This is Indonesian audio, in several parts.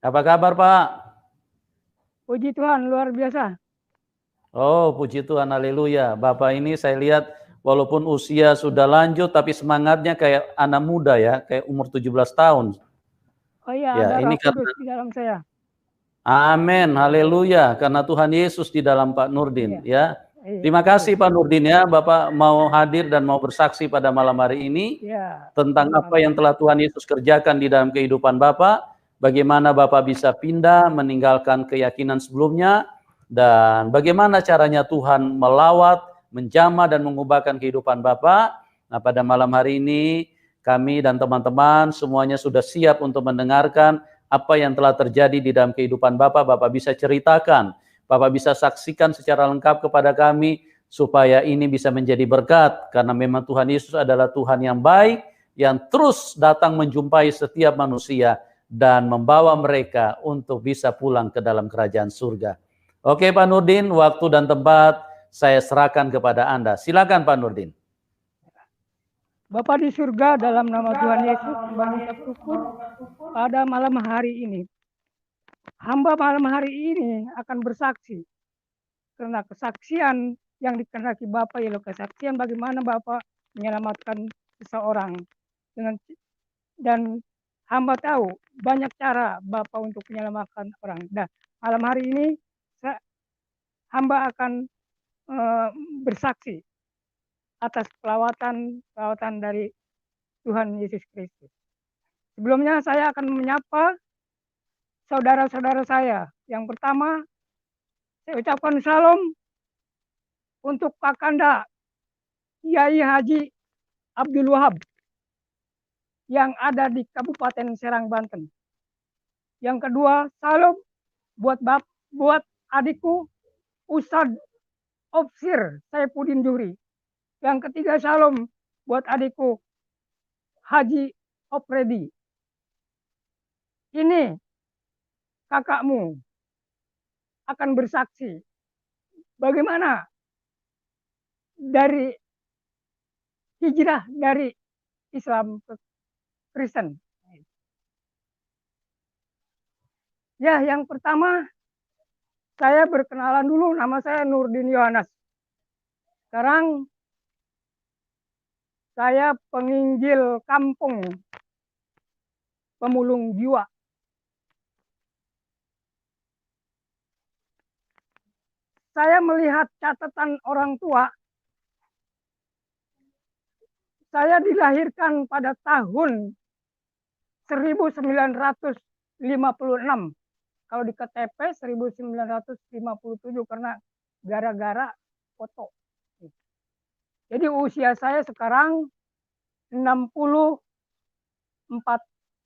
Apa kabar, Pak? Puji Tuhan, luar biasa. Oh, puji Tuhan, haleluya. Bapak ini saya lihat walaupun usia sudah lanjut, tapi semangatnya kayak anak muda ya, kayak umur 17 tahun. Oh iya, Ya, ada ini Roh Kudus karena di dalam saya. amin, haleluya, karena Tuhan Yesus di dalam Pak Nurdin, Iya, ya. iya, Terima betul. kasih Pak Nurdin ya, Bapak mau hadir dan mau bersaksi pada malam hari ini Iya, tentang apa yang sama-sama. telah Tuhan Yesus kerjakan di dalam kehidupan Bapak, bagaimana Bapak bisa pindah meninggalkan keyakinan sebelumnya, dan bagaimana caranya Tuhan melawat, menjamah dan mengubahkan kehidupan Bapak. Nah, pada malam hari ini kami dan teman-teman semuanya sudah siap untuk mendengarkan apa yang telah terjadi di dalam kehidupan Bapak. Bapak bisa ceritakan, Bapak bisa saksikan secara lengkap kepada kami supaya ini bisa menjadi berkat, karena memang Tuhan Yesus adalah Tuhan yang baik, yang terus datang menjumpai setiap manusia dan membawa mereka untuk bisa pulang ke dalam kerajaan surga. Oke Pak Nurdin, waktu dan tempat saya serahkan kepada Anda. Silakan Pak Nurdin. Bapa di surga, dalam nama Tuhan Yesus, hamba mengucap syukur pada malam hari ini. Hamba malam hari ini akan bersaksi. Karena kesaksian yang dikehendaki Bapa ialah kesaksian bagaimana Bapa menyelamatkan seseorang. Dan hamba tahu banyak cara Bapa untuk menyelamatkan orang. Nah, malam hari ini hamba akan bersaksi atas pelawatan dari Tuhan Yesus Kristus. Sebelumnya saya akan menyapa saudara-saudara saya. Yang pertama, saya ucapkan salam untuk Kakanda Kiai Haji Abdul Wahab yang ada di Kabupaten Serang, Banten. Yang kedua, salam buat adikku Ustadz Opsir Saifuddin Juri. Yang ketiga, salam buat adikku Haji Opredi. Ini kakakmu akan bersaksi bagaimana dari hijrah dari Islam ke Kristen. Ya, yang pertama saya berkenalan dulu, nama saya Nurdin Yohanes. Sekarang saya penginjil kampung pemulung jiwa. Saya melihat catatan orang tua. Saya dilahirkan pada tahun 1956. Kalau di KTP 1957 karena gara-gara foto. Jadi usia saya sekarang 64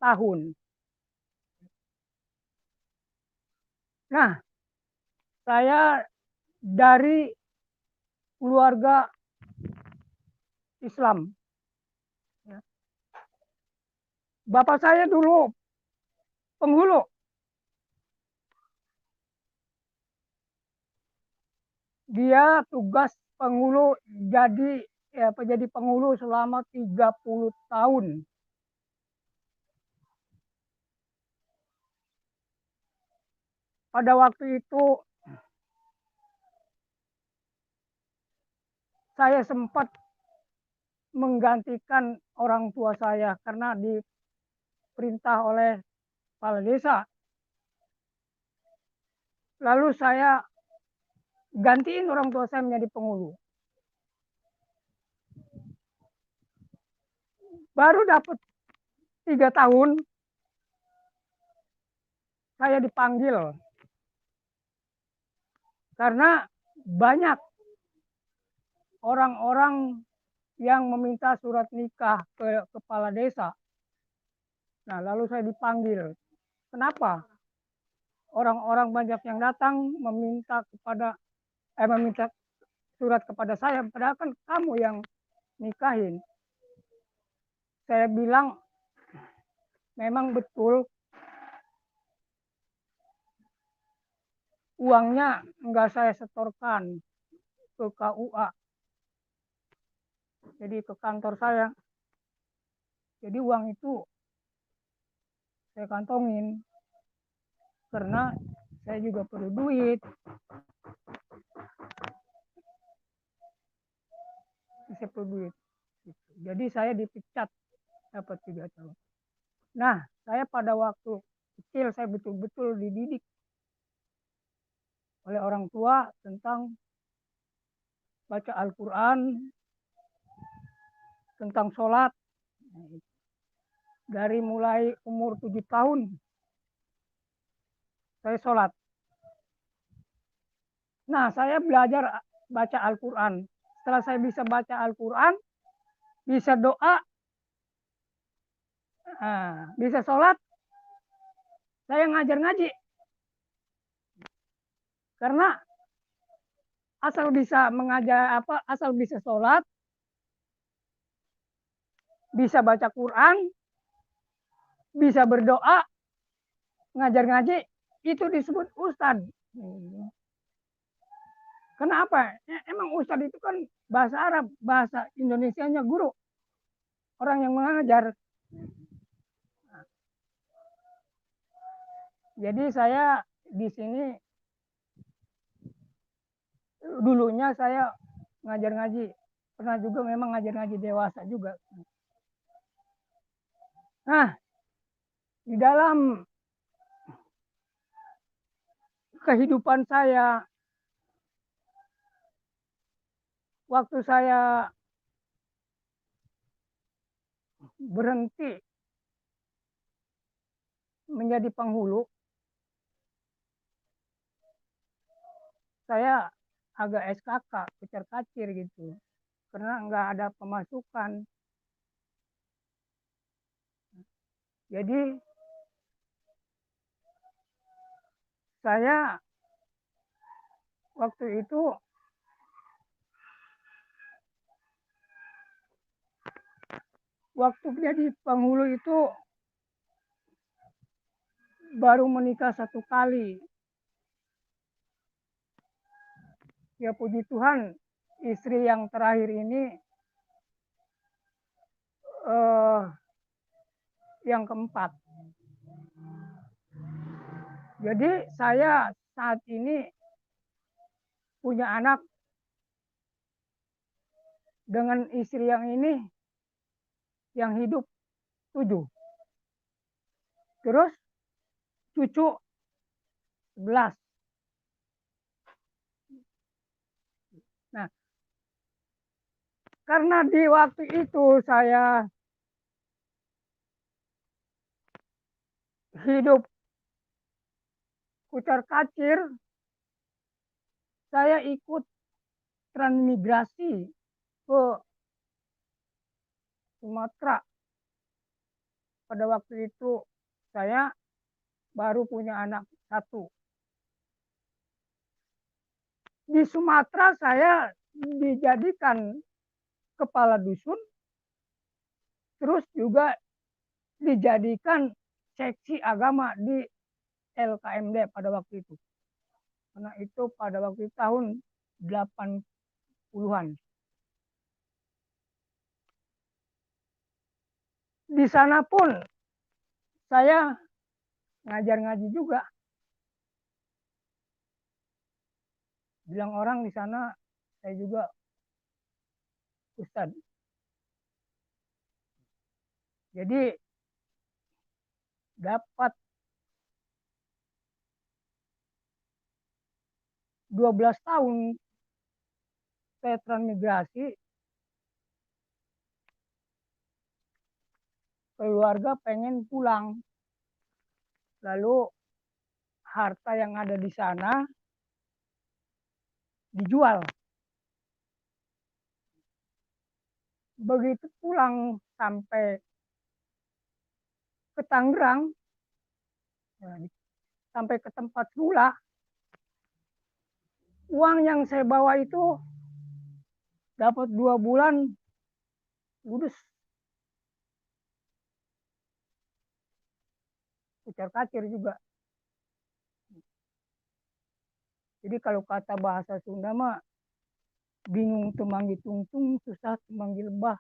tahun. Nah, saya dari keluarga Islam. Bapak saya dulu penghulu. Dia tugas penghulu jadi penghulu selama 30 tahun. Pada waktu itu saya sempat menggantikan orang tua saya karena diperintah oleh kepala desa. Lalu saya gantiin orang tua saya menjadi penghulu. Baru dapat 3 tahun saya dipanggil karena banyak orang-orang yang meminta surat nikah ke kepala desa. Nah, lalu saya dipanggil. Kenapa? Orang-orang banyak yang datang meminta surat kepada saya, padahal kan kamu yang nikahin. Saya bilang memang betul uangnya enggak saya setorkan ke KUA. Jadi ke kantor saya. Jadi uang itu saya kantongin. karena saya juga perlu duit. Saya perlu duit. Jadi saya dipecat dapat 3 tahun. Nah, saya pada waktu kecil saya betul-betul dididik oleh orang tua tentang baca Al-Quran, tentang sholat. Dari mulai umur 7 tahun saya sholat. Nah, saya belajar baca Al-Quran. Setelah saya bisa baca Al-Quran, bisa doa, bisa sholat, saya ngajar ngaji. Karena asal bisa mengajar asal bisa sholat, bisa baca Quran, bisa berdoa, ngajar ngaji, itu disebut ustad. Kenapa? Emang ustad itu kan bahasa Arab, bahasa Indonesianya guru, orang yang mengajar. Jadi saya di sini dulunya saya ngajar ngaji, pernah juga memang ngajar ngaji dewasa juga. Nah, di dalam kehidupan saya, waktu saya berhenti menjadi penghulu, saya agak SKK, kecer-kacir gitu, karena nggak ada pemasukan. Jadi saya waktu itu waktu jadi penghulu itu baru menikah 1 kali. Ya puji Tuhan, istri yang terakhir ini yang keempat. Jadi saya saat ini punya anak dengan istri yang ini yang hidup 7. Terus cucu 11. Nah, karena di waktu itu saya hidup kucar-kacir, saya ikut transmigrasi ke Sumatera. Pada waktu itu saya baru punya anak 1. Di Sumatera saya dijadikan kepala dusun, terus juga dijadikan seksi agama di LKMD pada waktu itu. Karena itu pada waktu itu tahun 80-an. Di sana pun saya ngajar ngaji juga. Bilang orang di sana saya juga ustad. Jadi dapat 12 tahun saya transmigrasi, keluarga pengen pulang. Lalu harta yang ada di sana dijual. Begitu pulang sampai ke Tangerang, sampai ke tempat semula, uang yang saya bawa itu dapat 2 bulan ludes. Kucar-kacir juga. Jadi kalau kata bahasa Sunda mah bingung temanggi tungtung, susah temanggi lebah.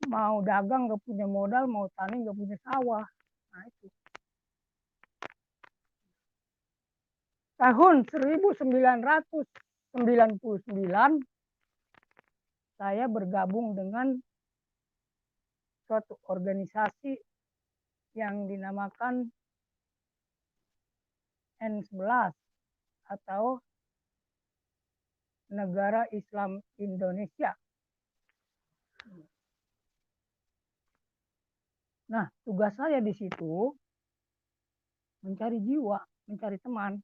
Mau dagang gak punya modal, mau tani gak punya sawah. Nah itu. tahun 1999 saya bergabung dengan suatu organisasi yang dinamakan N11 atau Negara Islam Indonesia. Nah, tugas saya di situ mencari jiwa, mencari teman.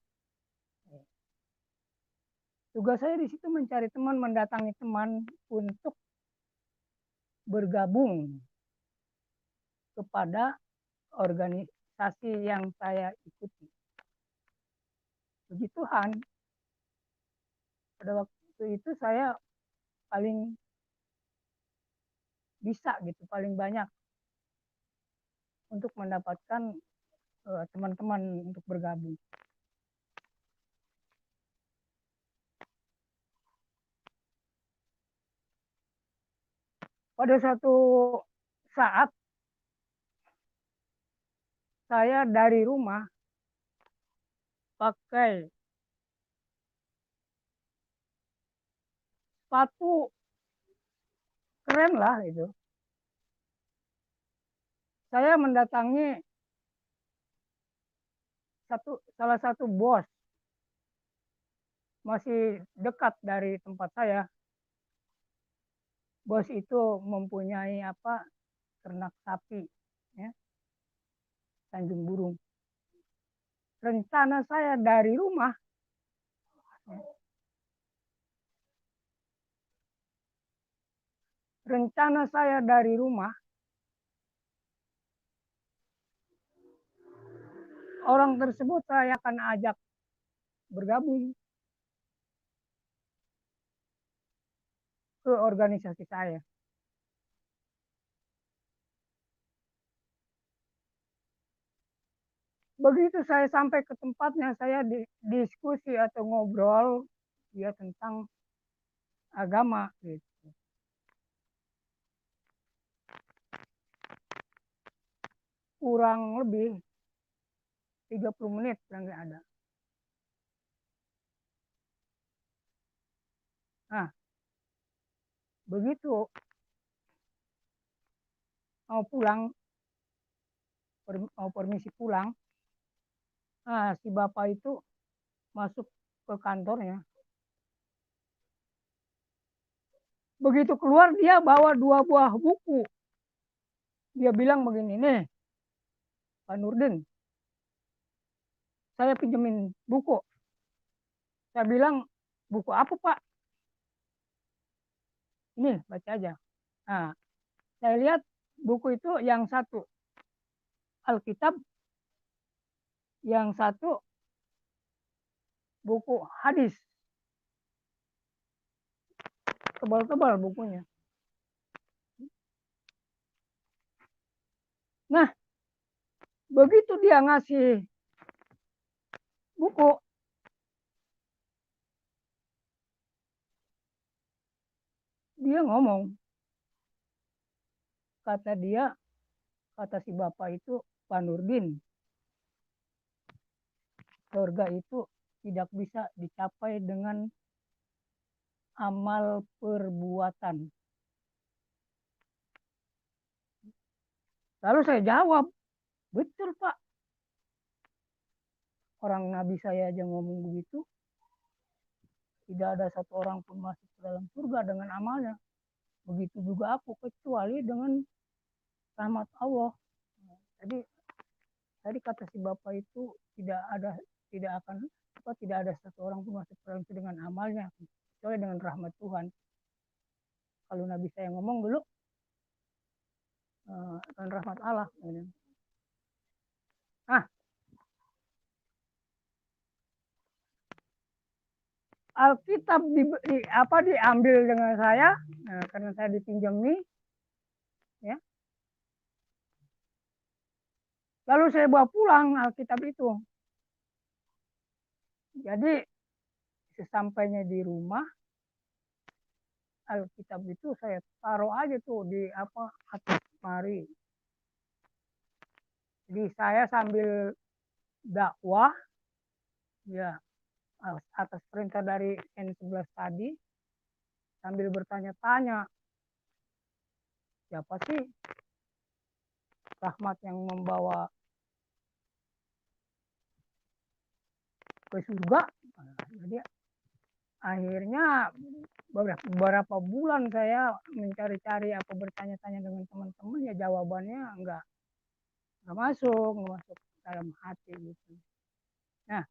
Tugas saya di situ mencari teman, mendatangi teman untuk bergabung kepada organisasi yang saya ikuti. Puji Tuhan, pada waktu itu saya paling bisa gitu, paling banyak untuk mendapatkan teman-teman untuk bergabung. Pada suatu saat saya dari rumah pakai sepatu keren lah itu. Saya mendatangi salah satu bos, masih dekat dari tempat saya. Bos itu mempunyai ternak sapi, ya, Tanjung Burung. Rencana saya dari rumah, ya, orang tersebut saya akan ajak bergabung ke organisasi saya. Begitu saya sampai ke tempatnya, saya diskusi atau ngobrol ya tentang agama gitu. Kurang lebih 30 menit yang nggak ada. Nah, begitu mau pulang, mau permisi pulang, nah si bapak itu masuk ke kantornya. Begitu keluar dia bawa 2 buah buku. Dia bilang begini, nih Pak Nurdin, saya pinjemin buku. Saya bilang, buku apa Pak? Ini baca aja. Nah, saya lihat buku itu yang satu Alkitab, yang satu buku hadis. Tebal-tebal bukunya. Nah, begitu dia ngasih buku, dia ngomong, kata si bapak itu, Pak Nurdin, surga itu tidak bisa dicapai dengan amal perbuatan. Lalu saya jawab, betul Pak. Orang Nabi saya aja ngomong begitu, tidak ada satu orang pun masuk ke dalam surga dengan amalnya. Begitu juga aku, kecuali dengan rahmat Allah. Tadi kata si bapak itu tidak ada satu orang pun masuk ke dalam surga dengan amalnya, kecuali dengan rahmat Tuhan. Kalau Nabi saya ngomong dulu, dengan rahmat Allah. Nah, Alkitab diambil dengan saya, karena saya dipinjam nih, ya. Lalu saya bawa pulang Alkitab itu. Jadi sesampainya di rumah, Alkitab itu saya taruh aja tuh di atas lemari. Jadi saya sambil dakwah, ya atas perintah dari N11 tadi, sambil bertanya-tanya, siapa sih rahmat yang membawa ke surga? Jadi akhirnya beberapa bulan saya mencari-cari apa bertanya-tanya dengan teman-teman, ya jawabannya nggak masuk dalam hati gitu. Nah,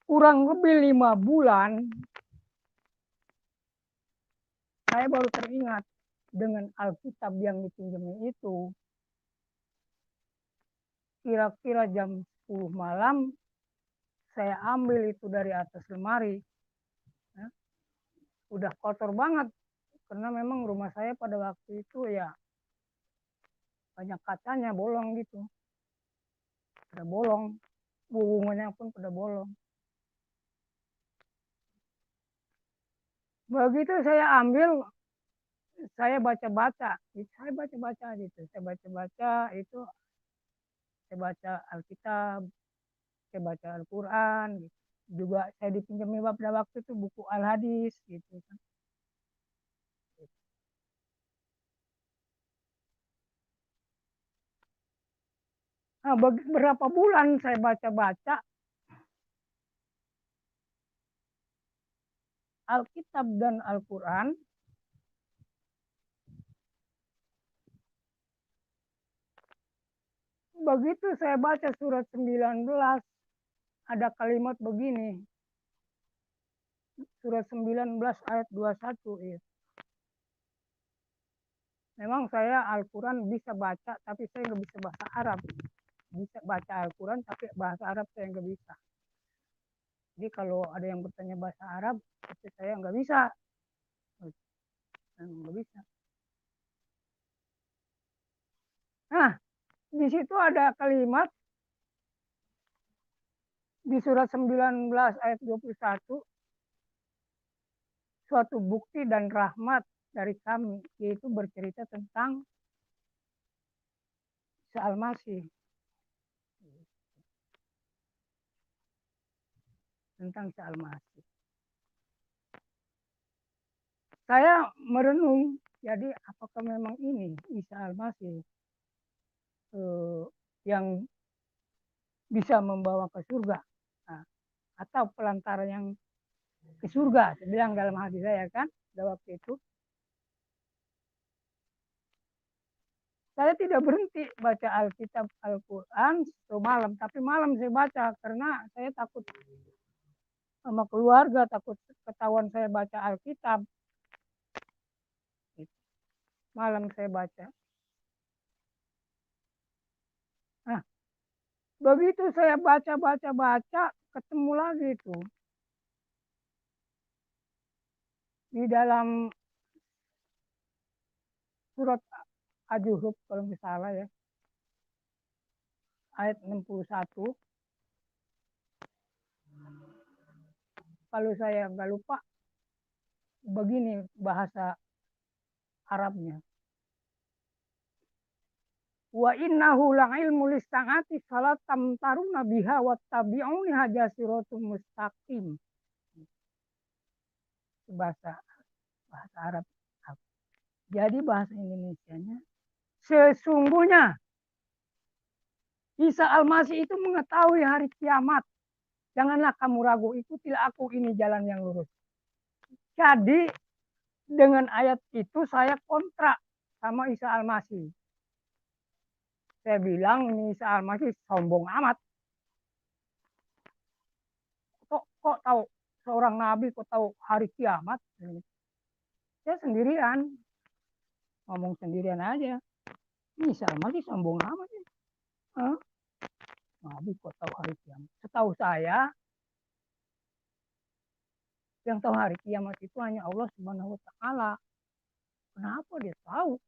kurang lebih 5 bulan saya baru teringat dengan Alkitab yang dipinjami itu. Kira-kira jam 10 malam saya ambil itu dari atas lemari. Ya, udah kotor banget karena memang rumah saya pada waktu itu ya banyak kacanya bolong gitu. Pada bolong, hubungannya pun pada bolong. Begitu saya ambil, saya baca-baca gitu. Saya baca Alkitab, saya baca Al-Quran gitu. Juga saya dipinjami pada waktu itu buku Al-Hadis gitu kan. Nah, beberapa bulan saya baca-baca Alkitab dan Al-Quran. Begitu saya baca surat 19, ada kalimat begini. Surat 19 ayat 21 ya. Memang saya Al-Quran bisa baca, tapi saya nggak bisa bahasa Arab. Bisa baca Al-Quran, tapi bahasa Arab saya nggak bisa. Jadi kalau ada yang bertanya bahasa Arab, tapi saya nggak bisa. Nggak bisa. Nah, di situ ada kalimat di surat 19 ayat 21, suatu bukti dan rahmat dari kami, yaitu bercerita tentang Isa Al-Masih. Tentang Isa Al-Masih. Saya merenung, jadi apakah memang ini Isa Al-Masih yang bisa membawa ke surga? Nah, atau pelantara yang ke surga, saya bilang dalam hati saya kan, pada waktu itu. Saya tidak berhenti baca Alkitab Al-Quran malam, tapi malam saya baca karena saya takut sama keluarga, takut ketahuan saya baca Alkitab. Malam saya baca. Nah, begitu saya baca, ketemu lagi itu. Di dalam surat Az-Zuhruf kalau nggak salah ya. Ayat 61. Kalau saya nggak lupa, begini bahasa Arabnya. Wa innahu la'ilmu lis-sa'ati fala tamtaruna biha wattabi'uni hadza siratum mustaqim. Bahasa Arab. Jadi bahasa Indonesianya, sesungguhnya Isa Al-Masih itu mengetahui hari kiamat. Janganlah kamu ragu, ikutilah aku, ini jalan yang lurus. Jadi dengan ayat itu saya kontrak sama Isa Al-Masih. Saya bilang ini Isa Al-Masih sombong amat. Kok tahu seorang nabi, kok tahu hari kiamat? Saya sendirian. Ngomong sendirian aja. Ini Isa Al-Masih sombong amat. Nabi kok tahu hari kiamat? Setahu saya, yang tahu hari kiamat itu hanya Allah Subhanahu wa Ta'ala. Kenapa dia tahu?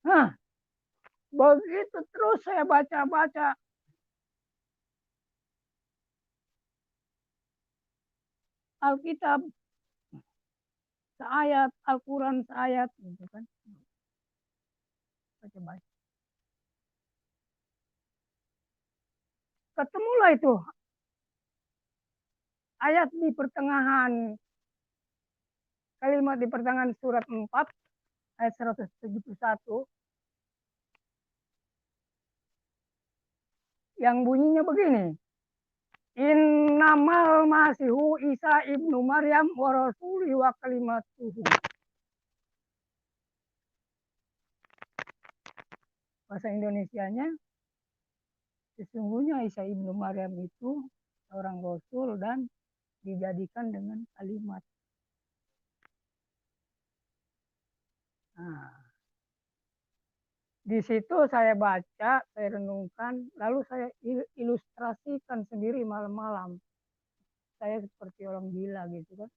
Nah, begitu terus saya baca-baca. Alkitab seayat, Al-Quran seayat, gitu kan. Baca-baca. ketemulah itu ayat di pertengahan, kalimat di pertengahan surat 4 ayat 171 yang bunyinya begini. Innamal masihu Isa ibnu Maryam wa rasuli wa kalimatuhu. Bahasa Indonesianya, sesungguhnya Isa ibnu Maryam itu seorang rasul dan dijadikan dengan kalimat. Nah, di situ saya baca, saya renungkan, lalu saya ilustrasikan sendiri malam-malam. Saya seperti orang gila gitu kan.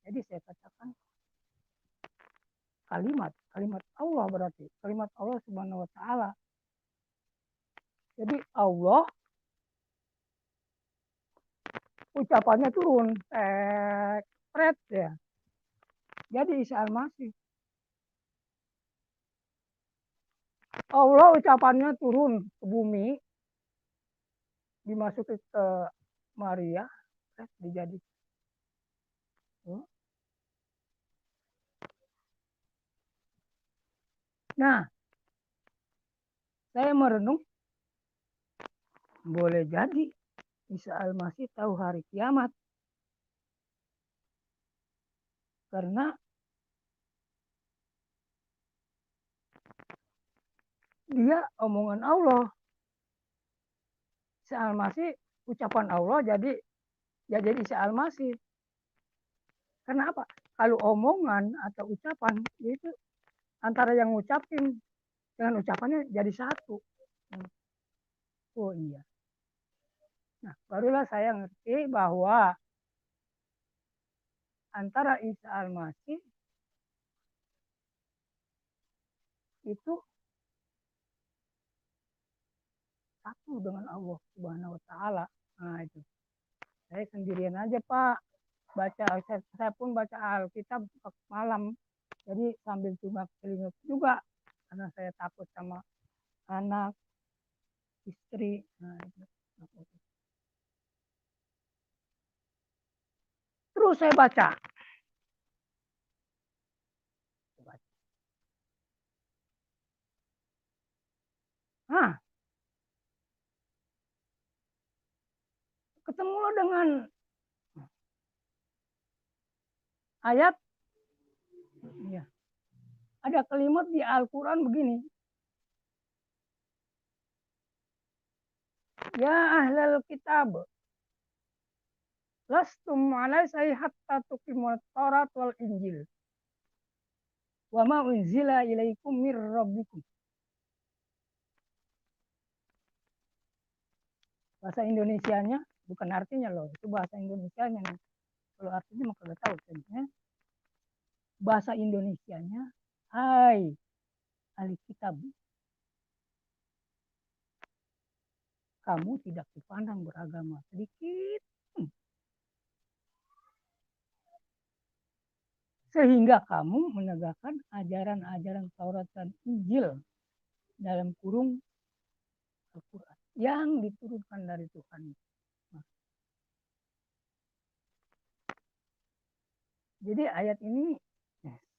Jadi saya katakan kalimat Allah berarti, kalimat Allah Subhanahu wa taala. Jadi Allah ucapannya turun, pret ya. Jadi Isa Al-Masih. Allah ucapannya turun ke bumi, dimasuki ke Maria, dijadi. Nah, saya merenung, boleh jadi Isa Al-Masih tahu hari kiamat. Karena dia omongan Allah. Isa Al-Masih ucapan Allah jadi Isa Al-Masih. Karena apa? Kalau omongan atau ucapan itu antara yang ngucapin dengan ucapannya jadi satu. Oh iya. Nah, barulah saya ngerti bahwa antara Isa Al-Masih itu satu dengan Allah Subhanahu wa taala. Nah, itu. Saya sendirian aja, Pak. Baca, saya pun baca Alkitab malam. Jadi sambil cuma telinga juga karena saya takut sama anak, istri. Nah, itu. Terus saya baca. Nah, ketemu dengan ayat. Ya, ada kalimat di Al-Quran begini. Ya ahlal kitab, lastum alaisai hatta tuqimut Taurat wal Injil. Wa ma unzila ilaikum mir rabbikum. Bahasa Indonesianya bukan artinya loh, itu bahasa Indonesianya nih. Kalau artinya maka nggak tahu sebenarnya. Bahasa Indonesianya, hai ahli kitab, kamu tidak dipandang beragama sedikit, sehingga kamu menegakkan ajaran-ajaran Taurat dan Injil dalam kurung Al-Quran yang diturunkan dari Tuhan. Nah, jadi ayat ini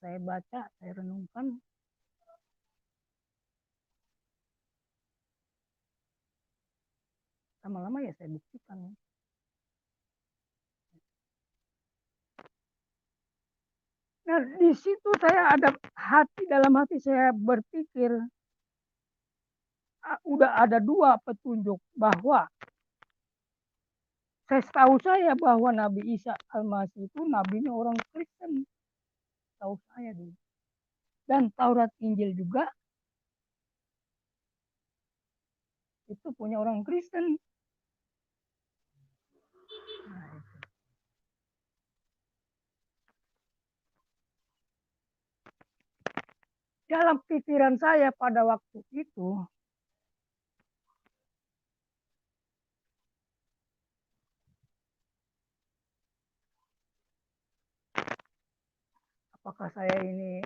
saya baca, saya renungkan. Lama-lama ya saya buktikan. Nah, di situ saya ada dalam hati saya berpikir, udah ada dua petunjuk bahwa tahu saya bahwa Nabi Isa Al-Masih itu nabinya orang Kristen. Tahu saya dulu. Dan Taurat Injil juga itu punya orang Kristen. Nah, dalam pikiran saya pada waktu itu, apakah saya ini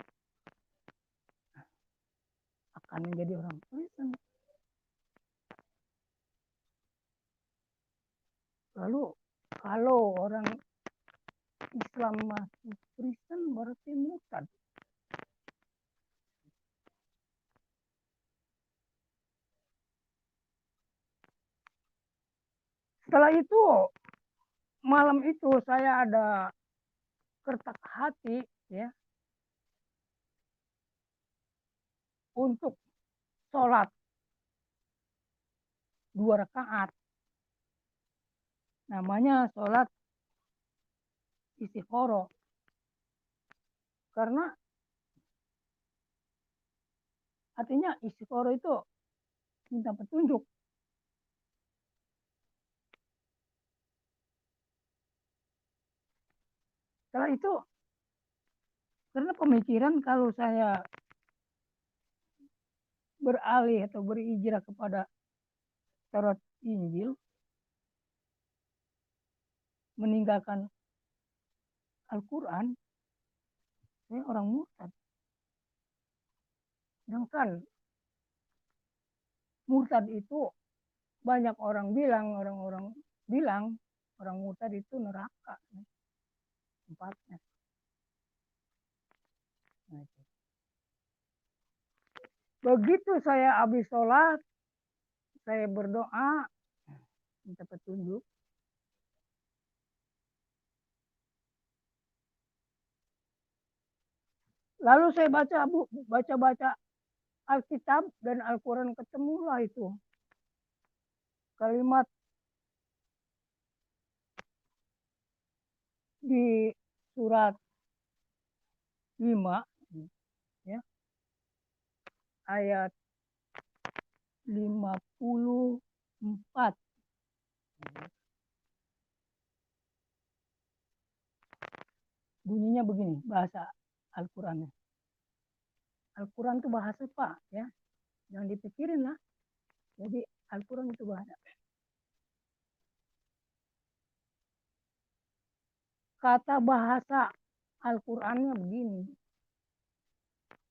akan menjadi orang Kristen? masuk Kristen berarti murtad. Setelah itu, malam itu saya ada kertak hati ya untuk sholat 2 rakaat. Namanya sholat istiqoroh. Karena artinya istiqoroh itu minta petunjuk. Setelah itu, karena pemikiran kalau saya beralih atau berhijrah kepada Taurat Injil, meninggalkan Al-Quran, saya orang murtad. Sedangkan murtad itu banyak orang bilang, orang-orang bilang orang murtad itu neraka tempatnya. Nah, begitu saya habis sholat, saya berdoa, minta petunjuk. Lalu saya baca Alkitab dan Al-Quran, ketemulah itu kalimat di surat 5 ya, ayat 54. Bunyinya begini, bahasa Al-Qurannya. Al-Quran itu bahasa Pak ya, jangan dipikirin lah. Jadi Al-Quran itu bahasa. Kata bahasa Al-Qurannya begini.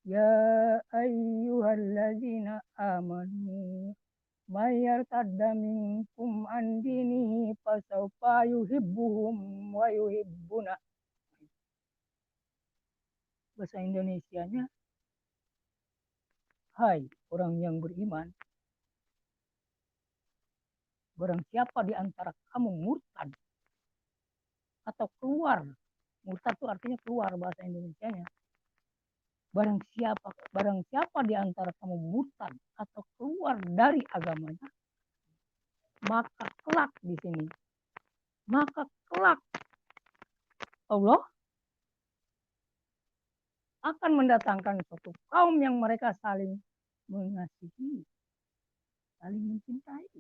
Ya ayyuhallazina amanu may yartadda minkum an dinihi fasawfa yuhibbuhum wa yuhibbuna. Bahasa Indonesianya, hai orang yang beriman, barang siapa di antara kamu murtad atau keluar, murtad itu artinya keluar bahasa Indonesianya. Barang siapa di antara kamu murtad atau keluar dari agamanya, maka kelak di sini, maka kelak Allah akan mendatangkan suatu kaum yang mereka saling mengasihi, saling mencintai.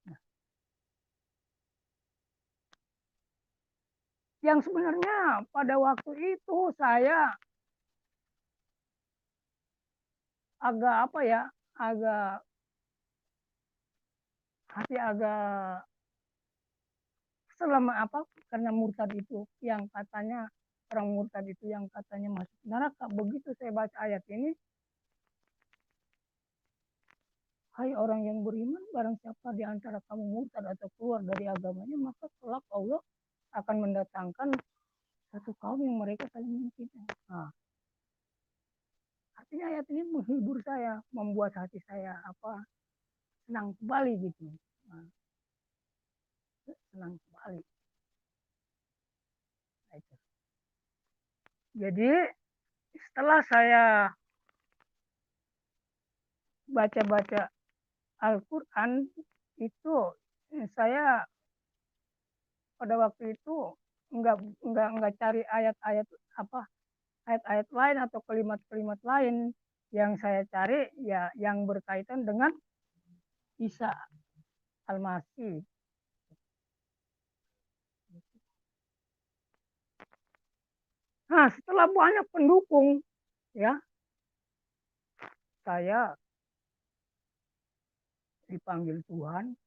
Nah, yang sebenarnya pada waktu itu saya agak apa ya, agak selama apa, karena murtad itu yang katanya, orang murtad itu yang katanya masuk neraka. Begitu saya baca ayat ini, hai orang yang beriman, barang siapa di antara kamu murtad atau keluar dari agamanya, maka kelak Allah akan mendatangkan satu kaum yang mereka saling mencintai. Nah, artinya ayat ini menghibur saya, membuat hati saya senang kembali gitu. Nah, senang kembali. Nah, itu. Jadi setelah saya baca-baca Al-Quran itu, saya pada waktu itu enggak cari ayat-ayat ayat-ayat lain atau kalimat-kalimat lain. Yang saya cari ya yang berkaitan dengan Isa Al-Masih. Nah, setelah banyak pendukung ya, saya dipanggil Tuhan,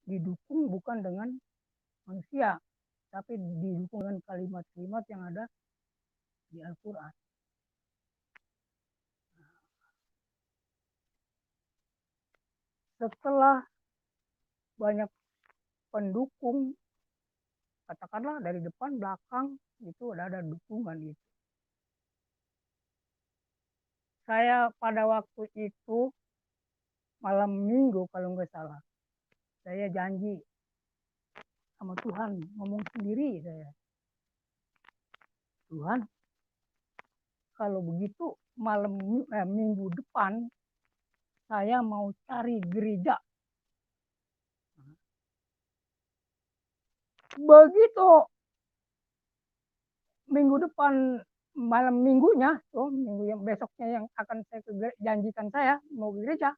didukung bukan dengan manusia, tapi didukung dengan kalimat-kalimat yang ada di Al-Quran. Setelah banyak pendukung, katakanlah dari depan belakang itu ada dukungan itu. Saya pada waktu itu malam minggu kalau nggak salah, saya janji sama Tuhan, ngomong sendiri saya, Tuhan kalau begitu minggu depan saya mau cari gereja. Begitu minggu depan malam minggunya, minggu yang besoknya yang akan saya janjikan saya mau ke gereja,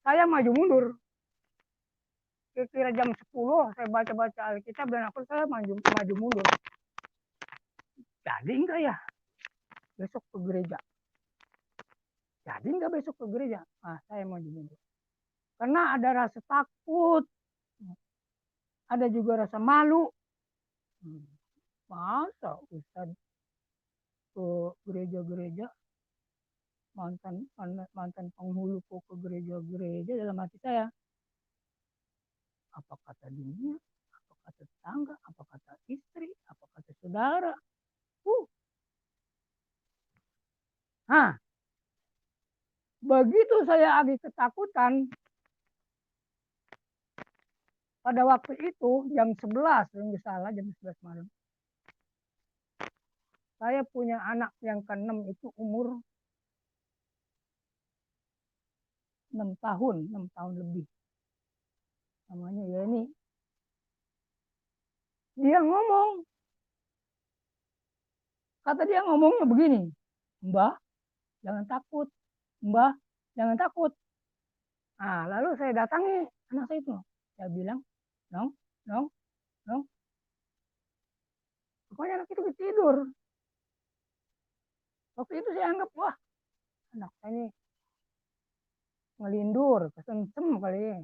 saya maju mundur. Kira-kira jam 10 saya baca-baca Alkitab dan saya maju mundur. Jadi enggak ya besok ke gereja? Jadi enggak besok ke gereja? Nah, saya maju mundur. Karena ada rasa takut, ada juga rasa malu. Masa Ustaz ke gereja-gereja, mantan penghulu kok ke gereja-gereja, dalam hati saya. Apa kata dunia, apa kata tetangga, apa kata istri, apa kata saudara. Nah, begitu saya habis ketakutan, pada waktu itu jam 11, kalau nggak salah jam 11 malam. Saya punya anak yang ke-6 itu umur 6 tahun lebih. Namanya Yeni. Dia ngomong. Kata dia ngomongnya begini, Mbah, jangan takut. Mbah, jangan takut. Nah, lalu saya datangi anak saya itu. Saya bilang, dong. Pokoknya anak itu tidur. Waktu itu saya anggap, wah, anak saya ini ngelindur, kesengsem kali ya.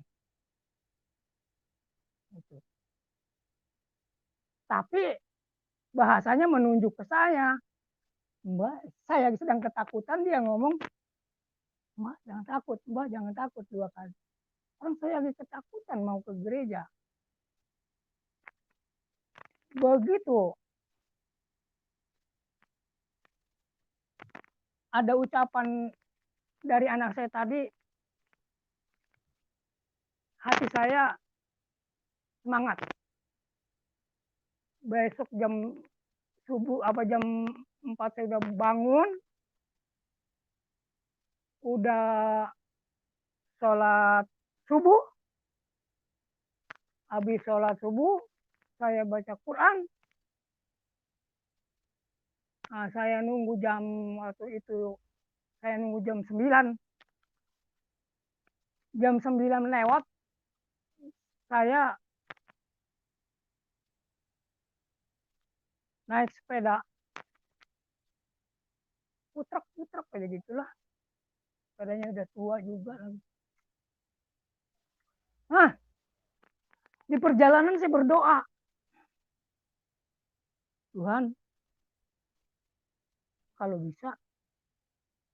Gitu. Tapi bahasanya menunjuk ke saya. Mbak, saya sedang ketakutan, dia ngomong, Mbak jangan takut, Mbak jangan takut 2 kali. Orang saya lagi ketakutan mau ke gereja. Begitu ada ucapan dari anak saya tadi, hati saya semangat. Besok jam subuh jam 4 saya udah bangun, udah sholat subuh. Habis sholat subuh, saya baca Quran. Nah, saya nunggu waktu itu, saya nunggu jam 9. Jam 9 lewat, saya naik sepeda. Putrak aja gitulah. Sepedanya udah tua juga lagi. Nah, di perjalanan saya berdoa. Tuhan, kalau bisa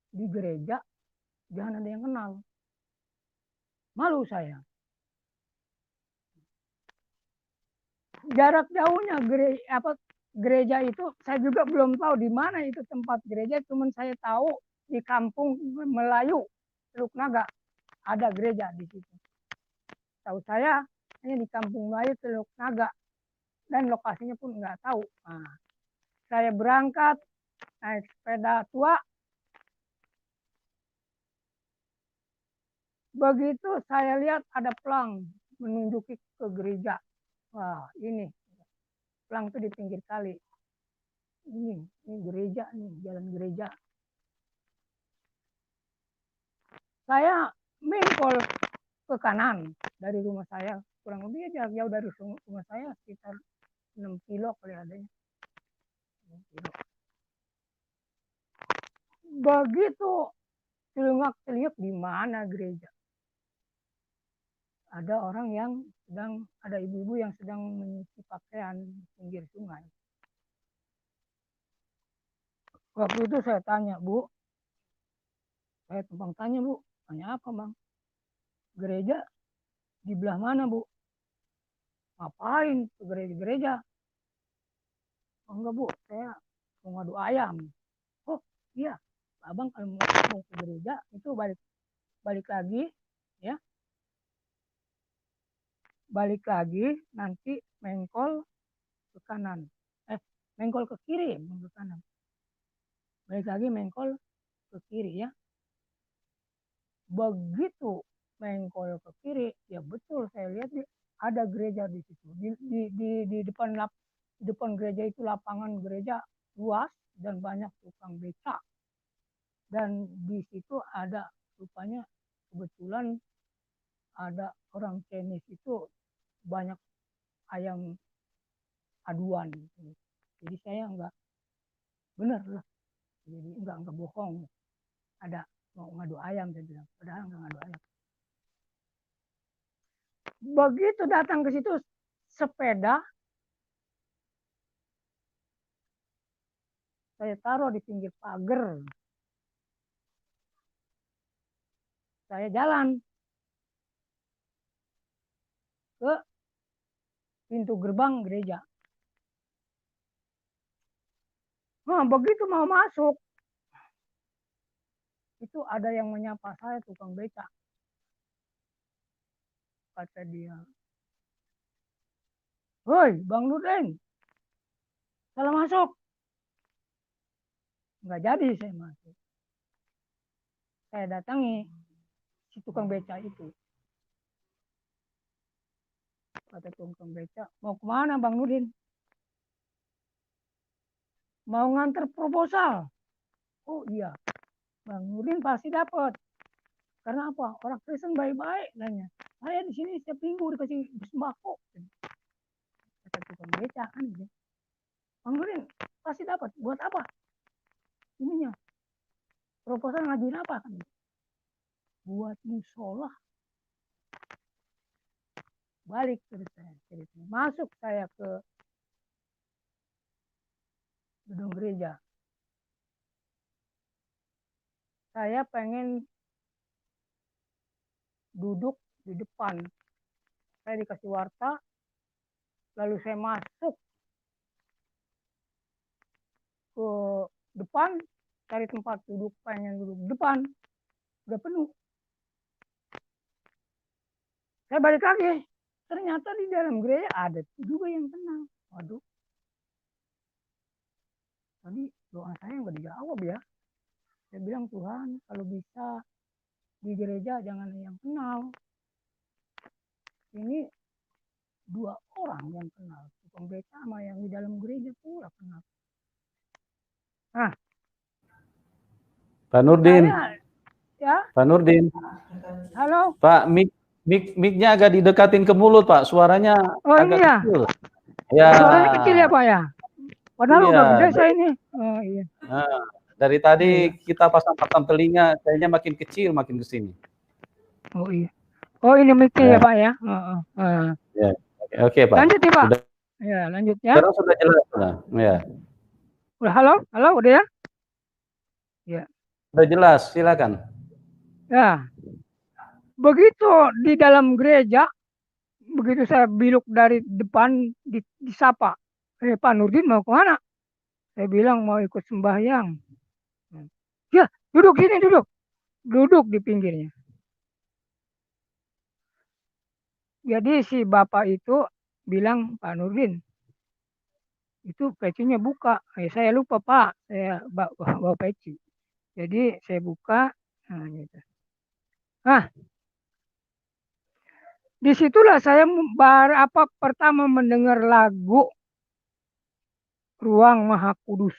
di gereja jangan ada yang kenal. Malu saya. Jarak jauhnya gereja itu saya juga belum tahu di mana itu tempat gereja, cuman saya tahu di kampung Melayu, Teluk Naga ada gereja di situ. Tahu saya hanya di kampung Melayu Teluk Naga dan lokasinya pun nggak tahu. Nah, saya berangkat naik sepeda tua. Begitu saya lihat ada pelang menunjuki ke gereja. Wah, ini pelang itu di pinggir kali. Ini gereja nih, jalan gereja. Saya mengkol ke kanan dari rumah saya, kurang lebih jarak jauh dari rumah saya sekitar 6 kilo kali adanya. 6 kilo. Begitu celingak-celingak di mana gereja. Ada orang ada ibu-ibu yang sedang menyuci pakaian di pinggir sungai. Waktu itu saya tanya, Bu, saya tumpang tanya, Bu, tanya apa, Bang? Gereja di belah mana, Bu? Ngapain ke gereja-gereja? Oh, enggak Bu, saya mau ngadu ayam. Oh iya, abang kalau mau ke gereja itu balik lagi, ya, balik lagi nanti mengkol ke kanan, mengkol ke kiri, ke kanan, balik lagi mengkol ke kiri, ya. Begitu mengkol ke kiri, ya betul saya lihat ada gereja di situ. Di depan gereja itu lapangan gereja luas dan banyak tukang beca. Dan di situ ada rupanya kebetulan ada orang Chinese itu banyak ayam aduan. Jadi saya enggak benar lah. Jadi enggak bohong. Ada mau ngadu ayam saya bilang. Padahal enggak ngadu ayam. Begitu datang ke situ sepeda saya taruh di pinggir pagar. Saya jalan ke pintu gerbang gereja. Nah, begitu mau masuk, itu ada yang menyapa saya, tukang beca. Kata dia, "Hoi, Bang Nurdin, salah masuk." Nggak jadi saya masuk. Saya datangi si tukang beca itu. Kata tukang beca, "Mau kemana Bang Nurdin?" "Mau nganter proposal." "Oh iya, Bang Nurdin pasti dapat. Karena apa? Orang Kristen baik-baik nanya. Saya di sini setiap minggu dikasih sembako." Kata tukang beca kan gitu. "Bang Nurdin pasti dapat. Buat apa? Ininya. Proposal ngajuin apa?" Kan? "Buat musola." Balik terus saya ceritanya. Masuk saya ke gedung gereja. Saya pengen duduk di depan. Saya dikasih warta, lalu saya masuk ke depan, cari tempat duduk, pengen duduk di depan, udah penuh. Saya balik lagi, ternyata di dalam gereja ada juga yang tenang. Waduh, tadi doa saya nggak dijawab ya. Saya bilang, "Tuhan, kalau bisa di gereja jangan yang kenal. Ini 2 orang yang kenal, tukang beca sama yang di dalam gereja pula kenal." Nah, Pak Nurdin. saya ya, Pak Nurdin. halo. Pak, mic-nya agak didekatin ke mulut, Pak. Suaranya Oh ini agak ya, kecil. Ya. suaranya kecil ya Pak ya? Padahal Iya. udah gede saya ini. Oh iya. Nah, dari tadi Iya. kita pasang-pasang telinga, kayaknya makin kecil makin ke sini. Oh iya. Oh ini mic-nya ya Pak ya? Ya. Oke, Pak. Lanjut ya Pak. Sudah, Ya lanjut ya. sekarang sudah jelas. Nah, ya. Udah halo? Halo udah ya? Ya. Sudah jelas, silakan. Ya. Begitu di dalam gereja, begitu saya biluk dari depan disapa. Pak Nurdin mau kemana? Saya bilang mau ikut sembahyang. Ya, duduk sini duduk. Duduk di pinggirnya. Jadi si bapak itu bilang, "Pak Nurdin, itu pecinya buka." Saya lupa Pak, saya bawa peci. Jadi saya buka, nah gitu. Nah, disitulah saya pertama mendengar lagu Ruang Maha Kudus.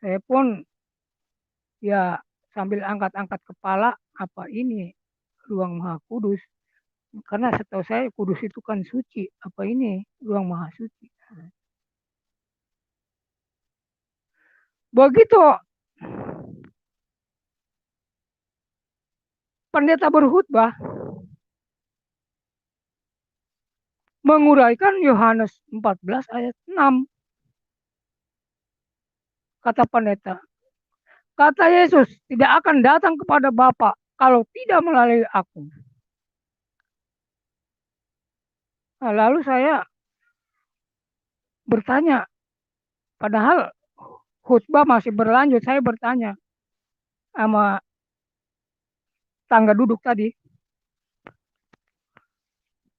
Saya pun ya sambil angkat-angkat kepala, apa ini Ruang Maha Kudus? Karena setahu saya kudus itu kan suci, apa ini Ruang Maha Suci? Begitu pendeta berkhutbah menguraikan Yohanes 14 ayat 6. Kata pendeta, kata Yesus, tidak akan datang kepada Bapa kalau tidak melalui aku. Nah, lalu saya bertanya, padahal khutbah masih berlanjut, saya bertanya sama tangga duduk tadi,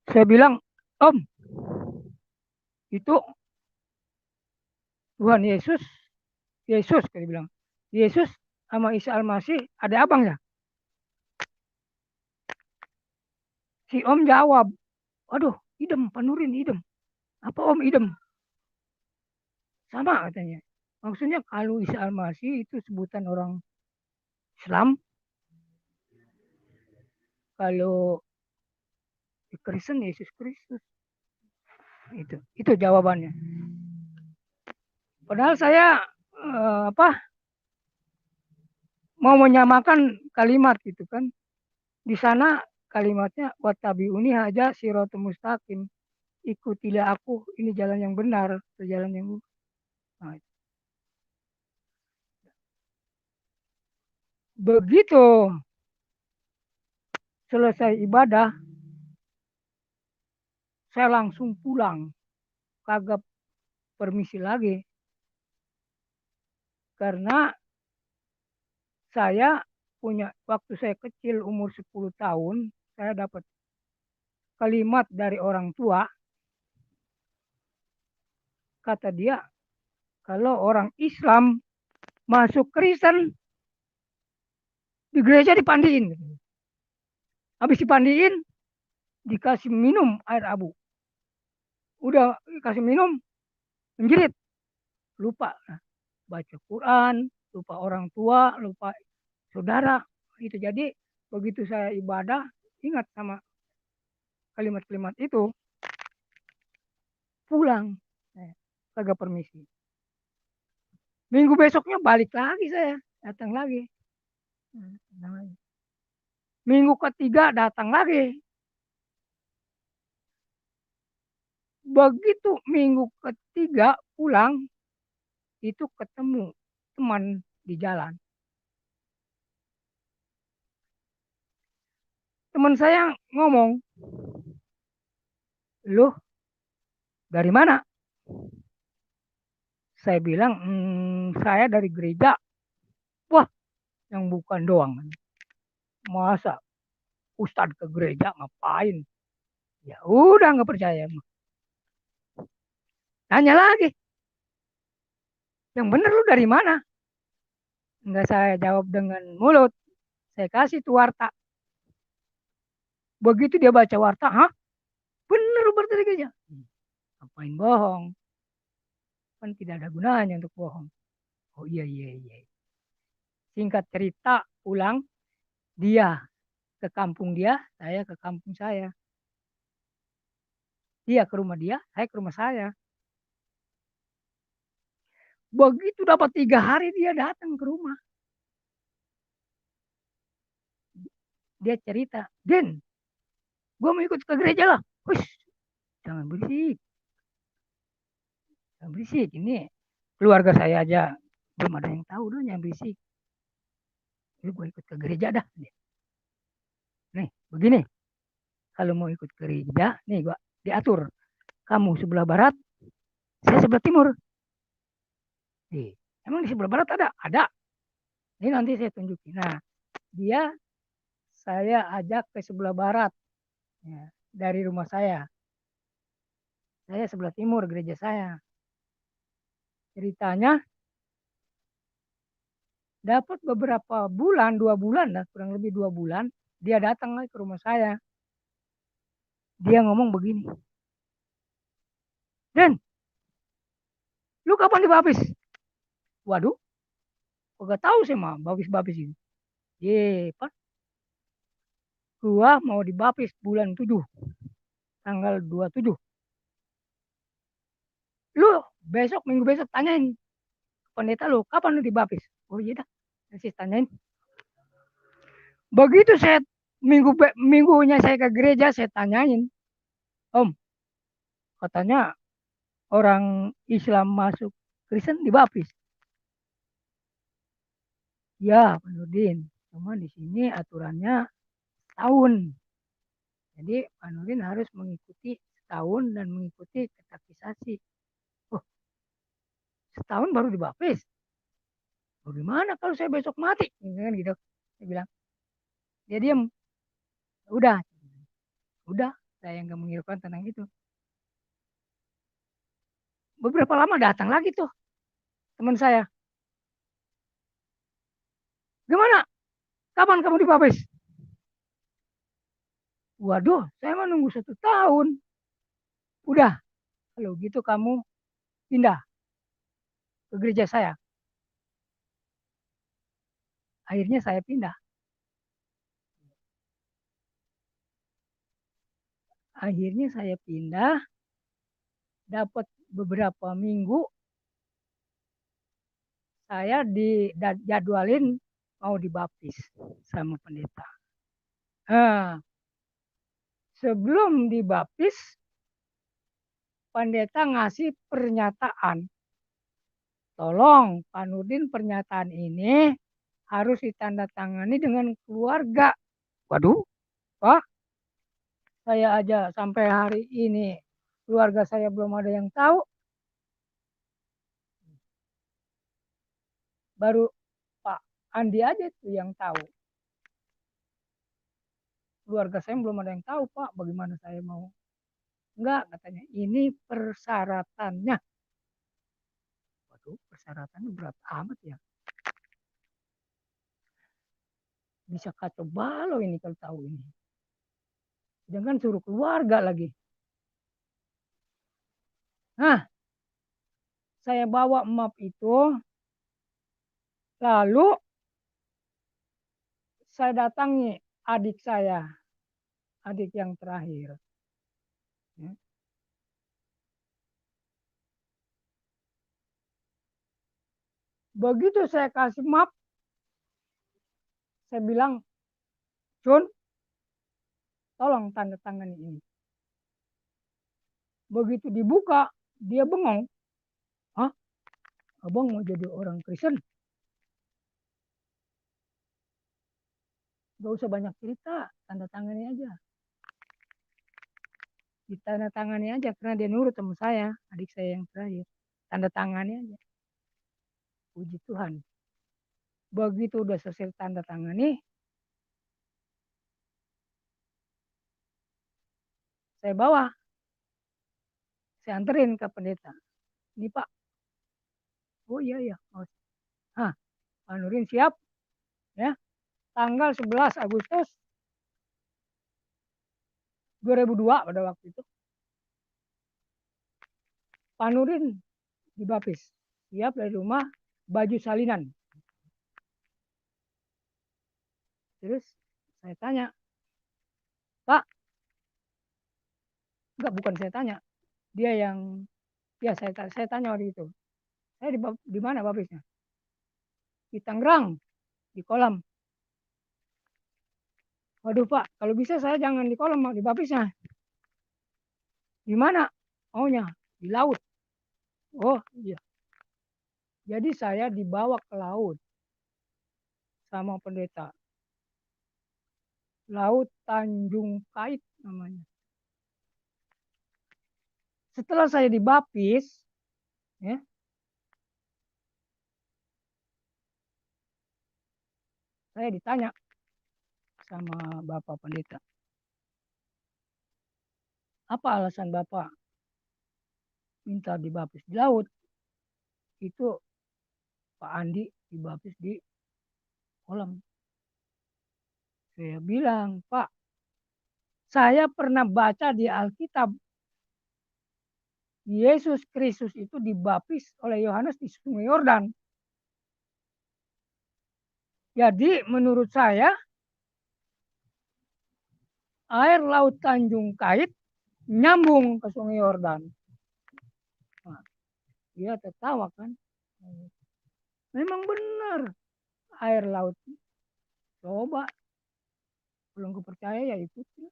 saya bilang, Om, itu Tuhan Yesus, Yesus, saya bilang, Yesus sama Isa Al-Masih ada abang ya? Si Om jawab, aduh, idem, Panurin, idem. Apa Om idem? Sama katanya. Maksudnya kalau Isa Al-Masih itu sebutan orang Islam, kalau Kristen Yesus Kristus. Itu jawabannya. Padahal saya mau menyamakan kalimat gitu kan. Di sana kalimatnya wattabi'uni haja siratal mustaqim. Ikutilah aku, ini jalan yang benar, jalan yang nah, begitu selesai ibadah, saya langsung pulang, kagak permisi lagi, karena saya punya waktu saya kecil umur 10 tahun, saya dapat kalimat dari orang tua, kata dia, kalau orang Islam masuk Kristen di gereja dipandiin. Habis dipandiin, dikasih minum air abu. Udah dikasih minum, menjerit. Lupa baca Quran, lupa orang tua, lupa saudara. Itu jadi begitu saya ibadah, ingat sama kalimat-kalimat itu, pulang. Kagak permisi. Minggu besoknya balik lagi saya, datang lagi. Minggu ketiga datang lagi. Begitu minggu ketiga pulang, itu ketemu teman di jalan. Teman saya ngomong, "Loh, dari mana?" Saya bilang, saya dari gereja. Wah, yang bukan doang. Masa Ustadz ke gereja ngapain? Ya udah nggak percaya. Tanya lagi, yang bener lu dari mana? Nggak saya jawab dengan mulut. Saya kasih tuh warta. Begitu dia baca warta, hah? Bener lu berarti dari gereja. Ngapain bohong? Kan tidak ada gunanya untuk bohong. Oh iya, iya, iya. Singkat cerita, pulang, dia ke kampung dia, saya ke kampung saya. Dia ke rumah dia, saya ke rumah saya. Begitu dapat 3 hari dia datang ke rumah. Dia cerita, Den, gue mau ikut ke gereja lah. Hush, jangan berisik. Jangan berisik, ini keluarga saya aja belum ada yang tahu dong, jangan berisik. Lu gue ikut ke gereja dah. Nih, begini. Kalau mau ikut ke gereja, nih gue diatur. Kamu sebelah barat, saya sebelah timur. Nih, emang di sebelah barat ada? Ada. Ini nanti saya tunjukin. Nah, dia saya ajak ke sebelah barat ya, dari rumah saya. Saya sebelah timur gereja saya. Ceritanya dapat beberapa bulan, 2 bulan lah, kurang lebih 2 bulan, dia datang lagi ke rumah saya. Dia ngomong begini, Den, lu kapan dibaptis? Waduh, gak tahu sih mah baptis ini. Ye, Pak, gua mau dibaptis bulan 7, tanggal 27. Lu besok, minggu besok tanyain pendeta lu, kapan lu dibaptis? Oh iya dah, saya tanyain. Begitu saya minggunya saya ke gereja, saya tanyain, Om, katanya orang Islam masuk Kristen dibaptis. Ya, Pak Nurdin. Cuma di sini aturannya tahun. Jadi Pak Nurdin harus mengikuti setahun dan mengikuti katekisasi. Oh, setahun baru dibaptis. Bagaimana kalau saya besok mati? Gitu. Saya bilang. Dia diam. Udah, saya nggak menghiraukan tentang itu. Beberapa lama datang lagi tuh teman saya. Gimana? Kapan kamu dibaptis? Waduh, saya menunggu 1 tahun. Udah, kalau gitu kamu pindah ke gereja saya. Akhirnya saya pindah. Dapat beberapa minggu, saya dijadwalin mau dibaptis sama pendeta. Nah, sebelum dibaptis, pendeta ngasih pernyataan. Tolong, Pak Nurdin, pernyataan ini harus ditandatangani dengan keluarga. Waduh, Pak, saya aja sampai hari ini keluarga saya belum ada yang tahu. Baru Pak Andi aja tuh yang tahu. Keluarga saya belum ada yang tahu, Pak, bagaimana saya mau. Enggak, katanya, ini persyaratannya. Waduh, persyaratannya berat amat ya. Bisa kacau balau ini kalau tahu ini. Jangan suruh keluarga lagi. Nah, saya bawa map itu, lalu saya datangi adik saya, adik yang terakhir. Ya. Begitu saya kasih map, saya bilang, Jun, tolong tanda tangan ini. Begitu dibuka, dia bengong. Hah? Abang mau jadi orang Kristen? Gak usah banyak cerita, tanda tangani aja. Ditanda tangani aja, karena dia nurut sama saya, adik saya yang terakhir. Tanda tangani aja. Puji Tuhan. Begitu udah selesai tanda tangani, saya bawa. Saya anterin ke pendeta. Ini Pak. Oh iya, iya. Hah, Pak Nurdin siap. Ya, tanggal 11 Agustus 2002 pada waktu itu. Pak Nurdin dibaptis. Siap dari rumah, baju salinan. Terus saya tanya, Pak, enggak, bukan saya tanya. Dia yang, ya saya tanya waktu itu. Saya di mana baptisnya? Di Tangerang, di kolam. Waduh Pak, kalau bisa saya jangan di kolam, di baptisnya. Di mana? Maunya di laut. Oh iya. Jadi saya dibawa ke laut sama pendeta. Laut Tanjung Kait namanya. Setelah saya dibaptis, ya, saya ditanya sama Bapak Pendeta. Apa alasan Bapak minta dibaptis di laut? Itu Pak Andi dibaptis di kolam. Saya bilang, Pak, saya pernah baca di Alkitab, Yesus Kristus itu dibaptis oleh Yohanes di Sungai Yordan. Jadi menurut saya, air laut Tanjung Kait nyambung ke Sungai Yordan. Nah, dia tertawa kan. Memang benar air laut. Coba belum percaya ya ikuti.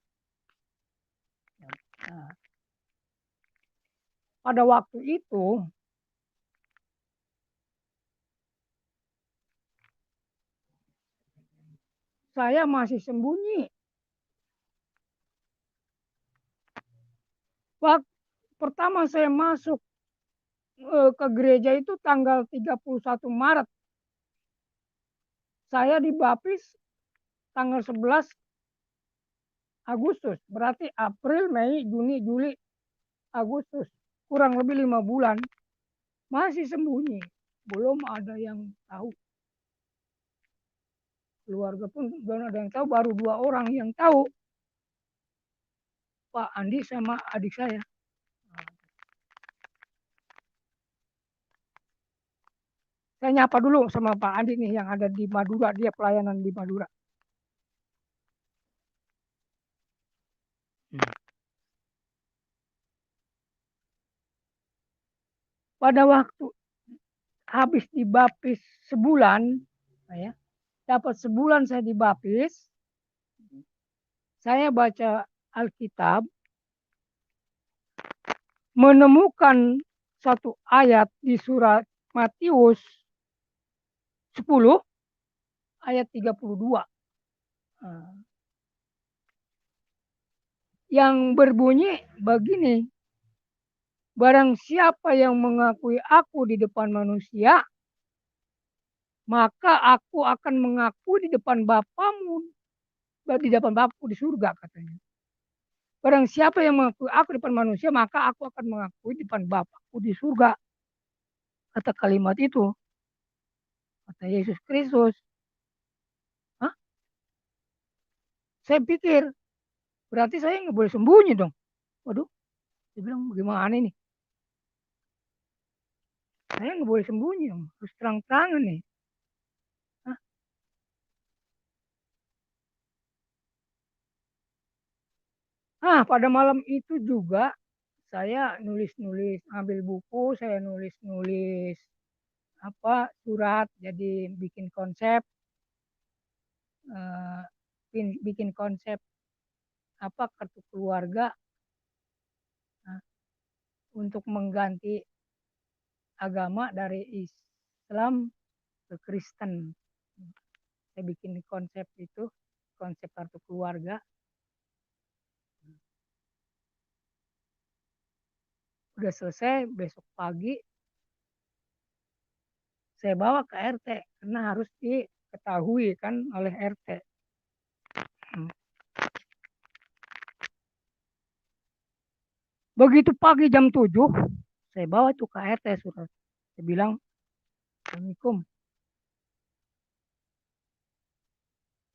Nah, pada waktu itu saya masih sembunyi. Waktu pertama saya masuk ke gereja itu tanggal 31 Maret. Saya dibaptis tanggal 11 Agustus. Berarti April, Mei, Juni, Juli, Agustus. Kurang lebih 5 bulan. Masih sembunyi. Belum ada yang tahu. Keluarga pun belum ada yang tahu. Baru 2 orang yang tahu. Pak Andi sama adik saya. Saya nyapa dulu sama Pak Andi nih yang ada di Madura. Dia pelayanan di Madura. Pada waktu habis dibaptis sebulan, ya, dapat sebulan saya dibaptis, saya baca Alkitab, menemukan satu ayat di surat Matius 10 ayat 32 yang berbunyi begini, barang siapa yang mengakui aku di depan manusia, maka aku akan mengakui di depan Bapamu, di depan Bapakku di surga, katanya. Barang siapa yang mengakui aku di depan manusia, maka aku akan mengakui di depan Bapakku di surga. Kata kalimat itu, kata Yesus Kristus. Hah? Saya pikir, berarti saya nggak boleh sembunyi dong. Waduh, saya bilang bagaimana ini? Saya nggak boleh sembunyi dong, harus terang-terangan nih. Hah? Pada malam itu juga saya nulis-nulis, ambil buku, saya nulis-nulis surat, jadi bikin konsep, bikin konsep kartu keluarga untuk mengganti agama dari Islam ke Kristen. Saya bikin konsep itu, konsep kartu keluarga. Udah selesai, besok pagi saya bawa ke RT karena harus diketahui kan oleh RT. Begitu pagi jam 7, saya bawa itu ke RT surat. Saya bilang, Assalamualaikum.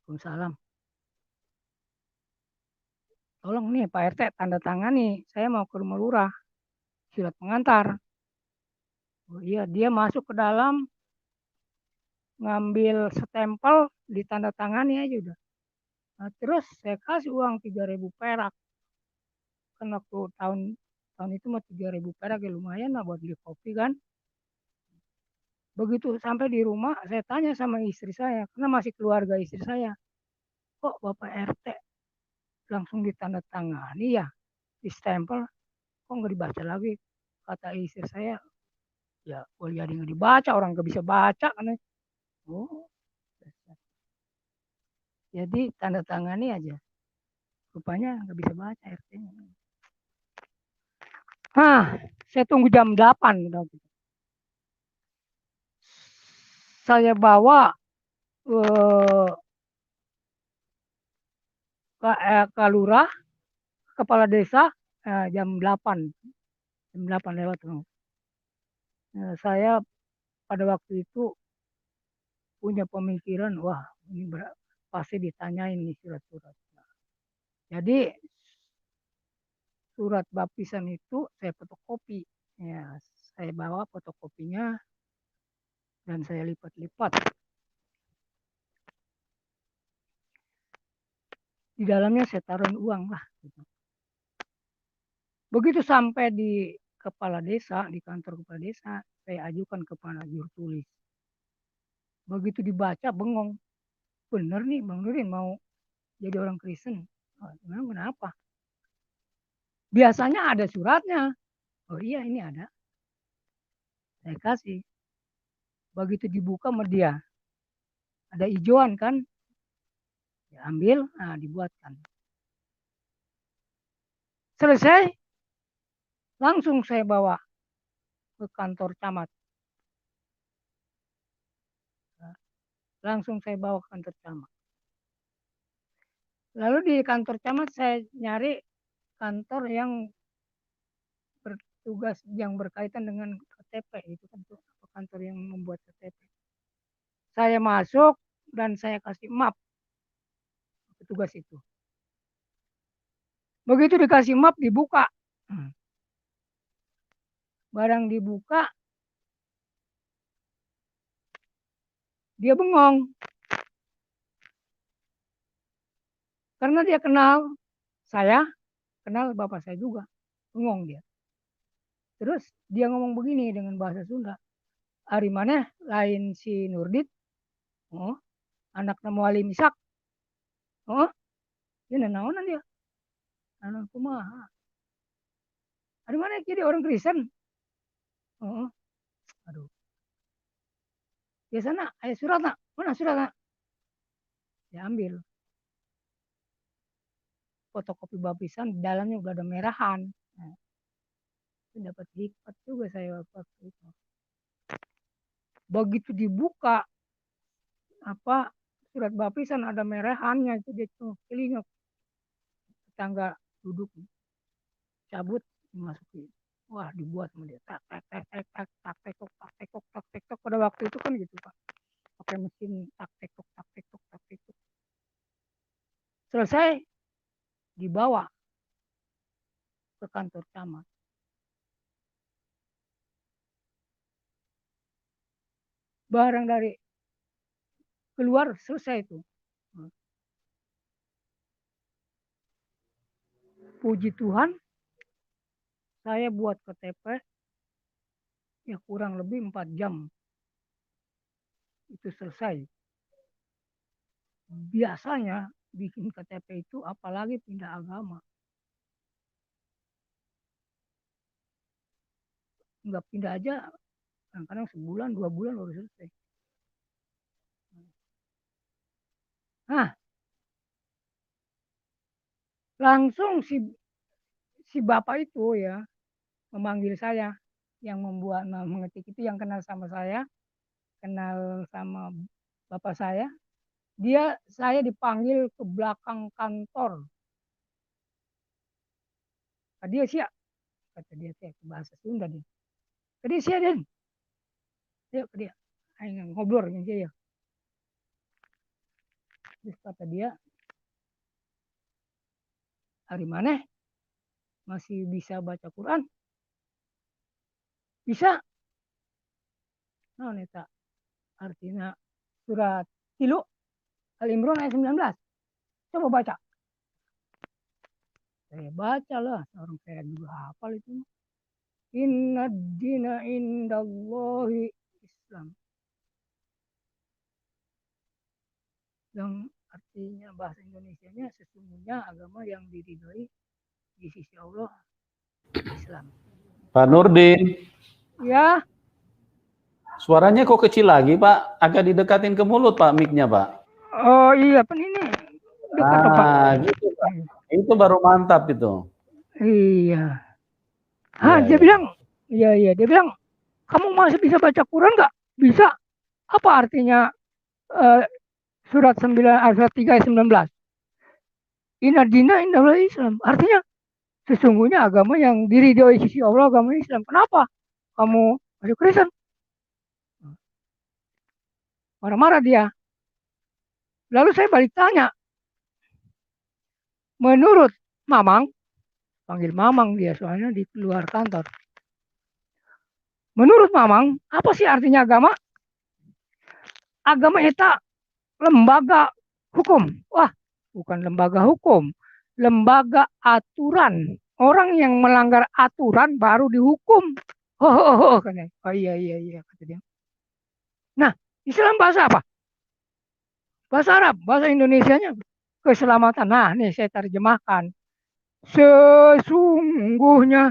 Waalaikumsalam. Tolong nih Pak RT tanda tangan nih, saya mau ke rumah lurah. Surat pengantar. Oh iya, dia masuk ke dalam, ngambil stempel, ditandatangani aja udah. Nah, terus saya kasih uang 3.000 perak. Kan waktu tahun itu mah 3.000 perak ya lumayan lah buat beli kopi kan. Begitu sampai di rumah, saya tanya sama istri saya, karena masih keluarga istri saya. Kok Bapak RT langsung ditandatangani ya, di stempel, kok nggak dibaca lagi? Kata istri saya, ya boleh jadi nggak dibaca, orang nggak bisa baca kan. Oh, jadi tanda tangani aja. Rupanya nggak bisa baca RT-nya. Saya tunggu jam 8. Saya bawa ke lurah, kepala desa, jam 8. Jam 8 lewat. Saya pada waktu itu punya pemikiran, wah ini pasti ditanyain nih surat-surat. Jadi surat baptisan itu saya fotokopi. Ya, saya bawa fotokopinya dan saya lipat-lipat. Di dalamnya saya taruhin uang lah. Gitu. Begitu sampai di kepala desa, di kantor kepala desa, saya ajukan kepada juru tulis. Begitu dibaca, bengong. Bener nih Bang Nurin mau jadi orang Kristen. Oh, kenapa? Biasanya ada suratnya. Oh iya ini ada. Saya kasih. Begitu dibuka sama dia. Ada hijauan kan. Diambil, dibuatkan. Selesai. Langsung saya bawa ke kantor camat. Langsung saya bawa ke kantor camat. Lalu di kantor camat saya nyari kantor yang bertugas yang berkaitan dengan KTP, itu kan kantor yang membuat KTP. Saya masuk dan saya kasih map petugas itu. Begitu dikasih map dibuka. Barang dibuka, dia bengong. Karena dia kenal saya, kenal bapak saya juga. Bengong dia. Terus dia ngomong begini dengan bahasa Sunda. Ari maneh lain si Nurdit. Oh, anak nama Wali Misak. Oh, dia naonan dia. Anak kumaha. Ari maneh jadi orang Kristen. Oh, aduh. Biasanya ayah surat nak. Mana surat nak? Dia ambil. Fotokopi bapisan, di dalamnya udah ada merahan. Nah, itu dapat hikmat juga saya waktu itu. Begitu dibuka surat bapisan ada merahannya, itu dia celingak tetangga duduk, cabut dimasukin. Wah, dibuat sama dia. Tak tekok pada waktu itu kan gitu Pak. Pakai mesin tak tekok. Selesai dibawa ke kantor camat. Barang dari keluar selesai itu. Puji Tuhan, saya buat KTP ya kurang lebih 4 jam. Itu selesai. Biasanya bikin KTP itu apalagi pindah agama. Nggak pindah aja, kadang-kadang sebulan, 2 bulan baru selesai. Nah, langsung si bapak itu ya memanggil saya, yang membuat mengetik itu yang kenal sama saya, kenal sama bapak saya. Saya dipanggil ke belakang kantor. Dia siap, kata dia ke bahasa Sunda dia. Dia siap den. Yuk ke dia. Ayo ngobrol dengan dia ya. Terus kata dia, hari mana masih bisa baca Quran? Bisa. Nah, neta artinya surat Tilu Al-Imran ayat 19. Coba baca. Saya baca lah, orang saya juga hafal itu. Inna dina indallahi Islam. Yang artinya bahasa Indonesianya sesungguhnya agama yang diridhoi di sisi Allah Islam. Pak Nurdin. Ya. Suaranya kok kecil lagi Pak? Agak didekatin ke mulut Pak mic-nya Pak. Oh iya Pak ini. Dekat Pak. Gitu Pak. Itu baru mantap itu. Iya. Dia bilang, iya dia bilang, kamu masih bisa baca Quran nggak? Bisa. Apa artinya surat 9 ayat 3 ayat 19? Inna dina indallah Islam. Artinya sesungguhnya agama yang diridhoi sisi Allah agama Islam. Kenapa? Kamu masuk Kristen? Marah-marah dia. Lalu saya balik tanya. Menurut Mamang, panggil Mamang dia soalnya di luar kantor. Menurut Mamang, apa sih artinya agama? Agama itu lembaga hukum. Wah, bukan lembaga hukum. Lembaga aturan. Orang yang melanggar aturan baru dihukum. Oh iya, kata dia. Nah, Islam bahasa apa? Bahasa Arab, bahasa Indonesianya keselamatan. Nah, nih saya terjemahkan. Sesungguhnya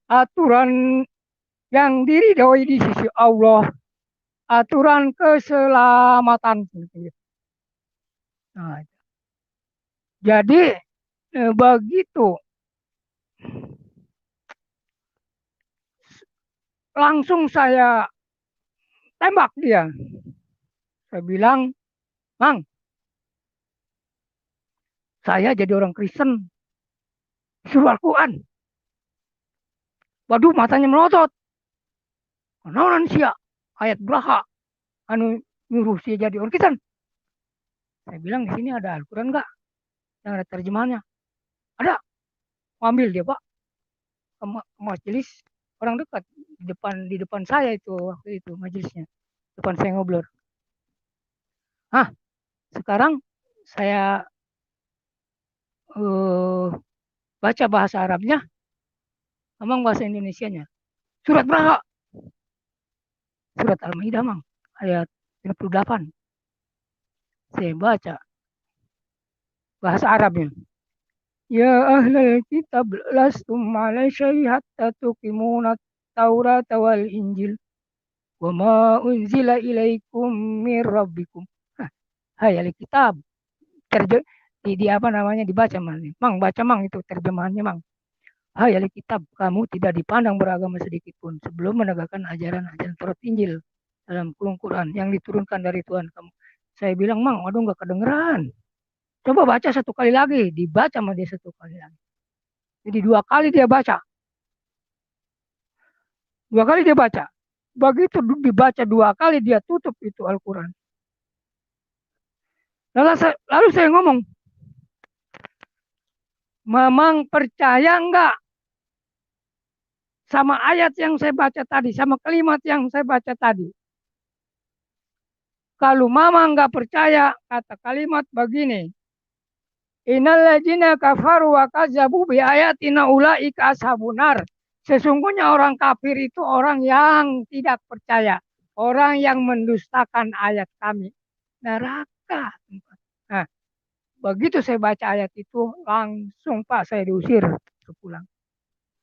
aturan yang diridhoi di sisi Allah, aturan keselamatan. Nah, itu. Jadi begitu langsung saya tembak dia. Saya bilang, Mang, saya jadi orang Kristen, suruh Al-Quran. Waduh, matanya melotot. Kenalan sia, ayat beraha, anu nyuruh dia jadi orang Kristen. Saya bilang, di sini ada Al-Quran enggak? Yang ada terjemahannya. Ada. Ambil dia, Pak, ke majelis orang dekat di depan saya itu waktu itu majelisnya. Depan saya ngobrol. Sekarang saya baca bahasa Arabnya, Amang bahasa Indonesianya. Surat berapa? Surat Al-Maidah, Mang, ayat 58. Saya baca bahasa Arabnya. Ya ahlal kitab lastum ala syai hatta tuqimuna Taurat wal Injil wa ma unzila ilaikum mir rabbikum. Hai ahli kitab. Di apa namanya dibaca, Mang, baca, Mang, itu terjemahannya, Mang. Hai ahli kitab, kamu tidak dipandang beragama sedikit pun sebelum menegakkan ajaran-ajaran Taurat Injil dalam Quran yang diturunkan dari Tuhan kamu. Saya bilang, Mang, waduh, nggak kedengeran. Coba baca satu kali lagi. Dibaca sama dia satu kali lagi. Jadi 2 kali dia baca. 2 kali dia baca. Begitu dibaca 2 kali, dia tutup itu Al-Quran. Lalu saya ngomong, Mamang percaya enggak sama ayat yang saya baca tadi, sama kalimat yang saya baca tadi? Kalau Mamang enggak percaya, kata kalimat begini, Innal ladzina kafaru wa kazzabu bi ayatina ulaika ashabun nar. Sesungguhnya orang kafir itu orang yang tidak percaya, orang yang mendustakan ayat kami. Neraka. Nah, begitu saya baca ayat itu, langsung Pak saya diusir pulang.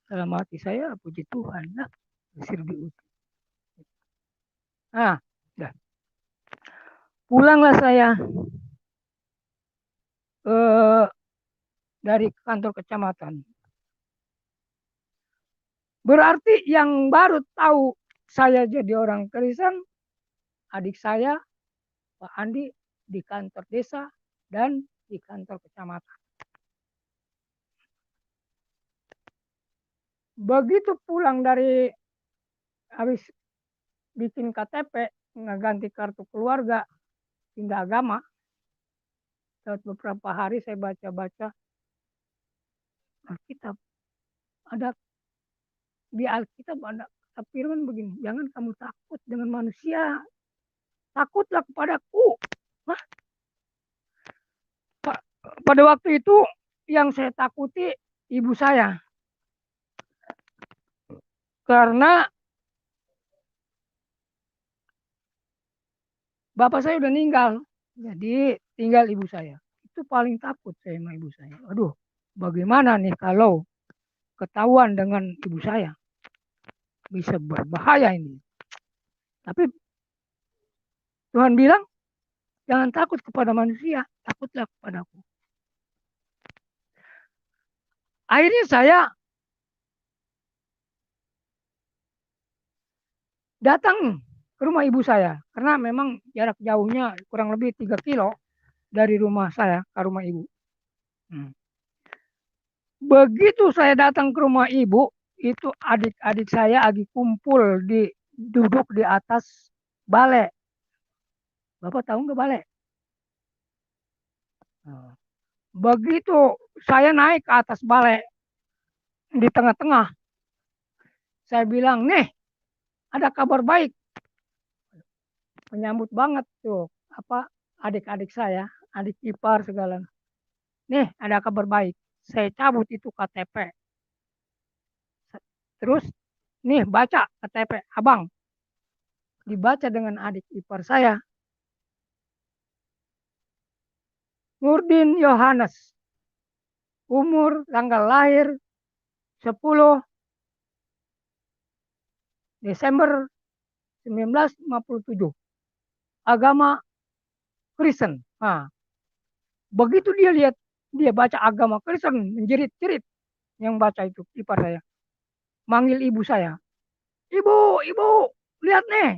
Dalam hati saya, puji Tuhan, nah, diusir. Nah, dah. Pulanglah saya dari kantor kecamatan. Berarti yang baru tahu saya jadi orang Kristen, adik saya, Pak Andi, di kantor desa dan di kantor kecamatan. Begitu pulang dari habis bikin KTP, ngeganti kartu keluarga, pindah agama, saat beberapa hari saya baca-baca Alkitab. Ada di Alkitab ada firman begini, jangan kamu takut dengan manusia, takutlah kepadaku. Hah? Pada waktu itu yang saya takuti ibu saya. Karena bapak saya udah meninggal, jadi tinggal ibu saya. Itu paling takut saya sama ibu saya. Aduh, bagaimana nih kalau ketahuan dengan ibu saya? Bisa berbahaya ini. Tapi Tuhan bilang, jangan takut kepada manusia, takutlah kepadaku. Akhirnya saya datang ke rumah ibu saya, karena memang jarak jauhnya kurang lebih 3 kilo dari rumah saya ke rumah ibu. Begitu saya datang ke rumah ibu, itu adik-adik saya lagi kumpul duduk di atas balai. Bapak tahu nggak balai? Begitu saya naik ke atas balai, di tengah-tengah, saya bilang, nih, ada kabar baik. Menyambut banget tuh, adik-adik saya, adik ipar segala. Nih, ada kabar baik. Saya cabut itu KTP. Terus, nih, baca KTP, abang. Dibaca dengan adik ipar saya. Nurdin Yohanes. Umur, tanggal lahir 10 Desember 1957. Agama Kristen. Nah, begitu dia lihat, dia baca agama Kristen, menjerit-jerit yang baca itu ipar saya. Manggil ibu saya. Ibu, lihat nih,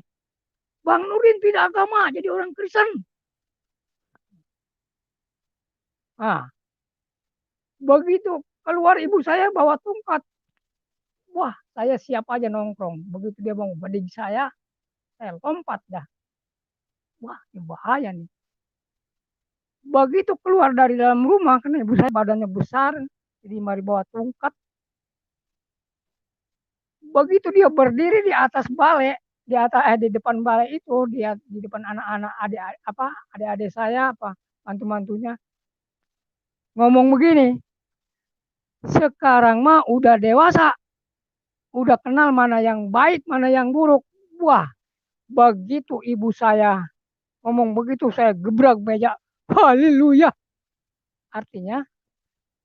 Bang Nurdin pindah agama jadi orang Kristen. Nah, begitu keluar ibu saya bawa tongkat. Wah, saya siap aja nongkrong. Begitu dia mau beding saya lompat dah. Wah, ini bahaya nih. Begitu keluar dari dalam rumah, karena ibu saya badannya besar, jadi mari bawa tongkat. Begitu dia berdiri di atas balai, di depan balai itu, dia di depan anak-anak adik-adik saya mantu-mantunya ngomong begini, sekarang mah udah dewasa, udah kenal mana yang baik, mana yang buruk. Wah, begitu ibu saya ngomong begitu, saya gebrak meja. Haleluya. Artinya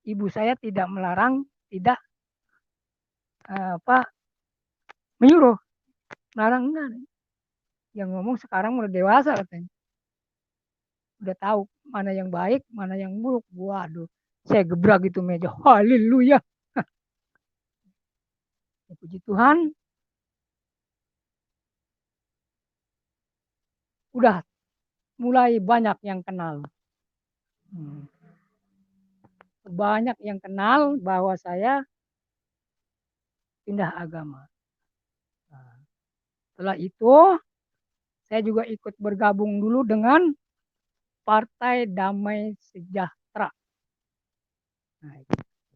ibu saya tidak melarang, tidak menyuruh, melarang enggak. Yang ngomong sekarang udah dewasa katanya. Udah tahu mana yang baik, mana yang buruk. Waduh, saya gebrak itu meja. Haleluya. Puji Tuhan, udah mulai banyak yang kenal. Banyak yang kenal bahwa saya pindah agama. Nah, setelah itu, saya juga ikut bergabung dulu dengan Partai Damai Sejahtera. Nah,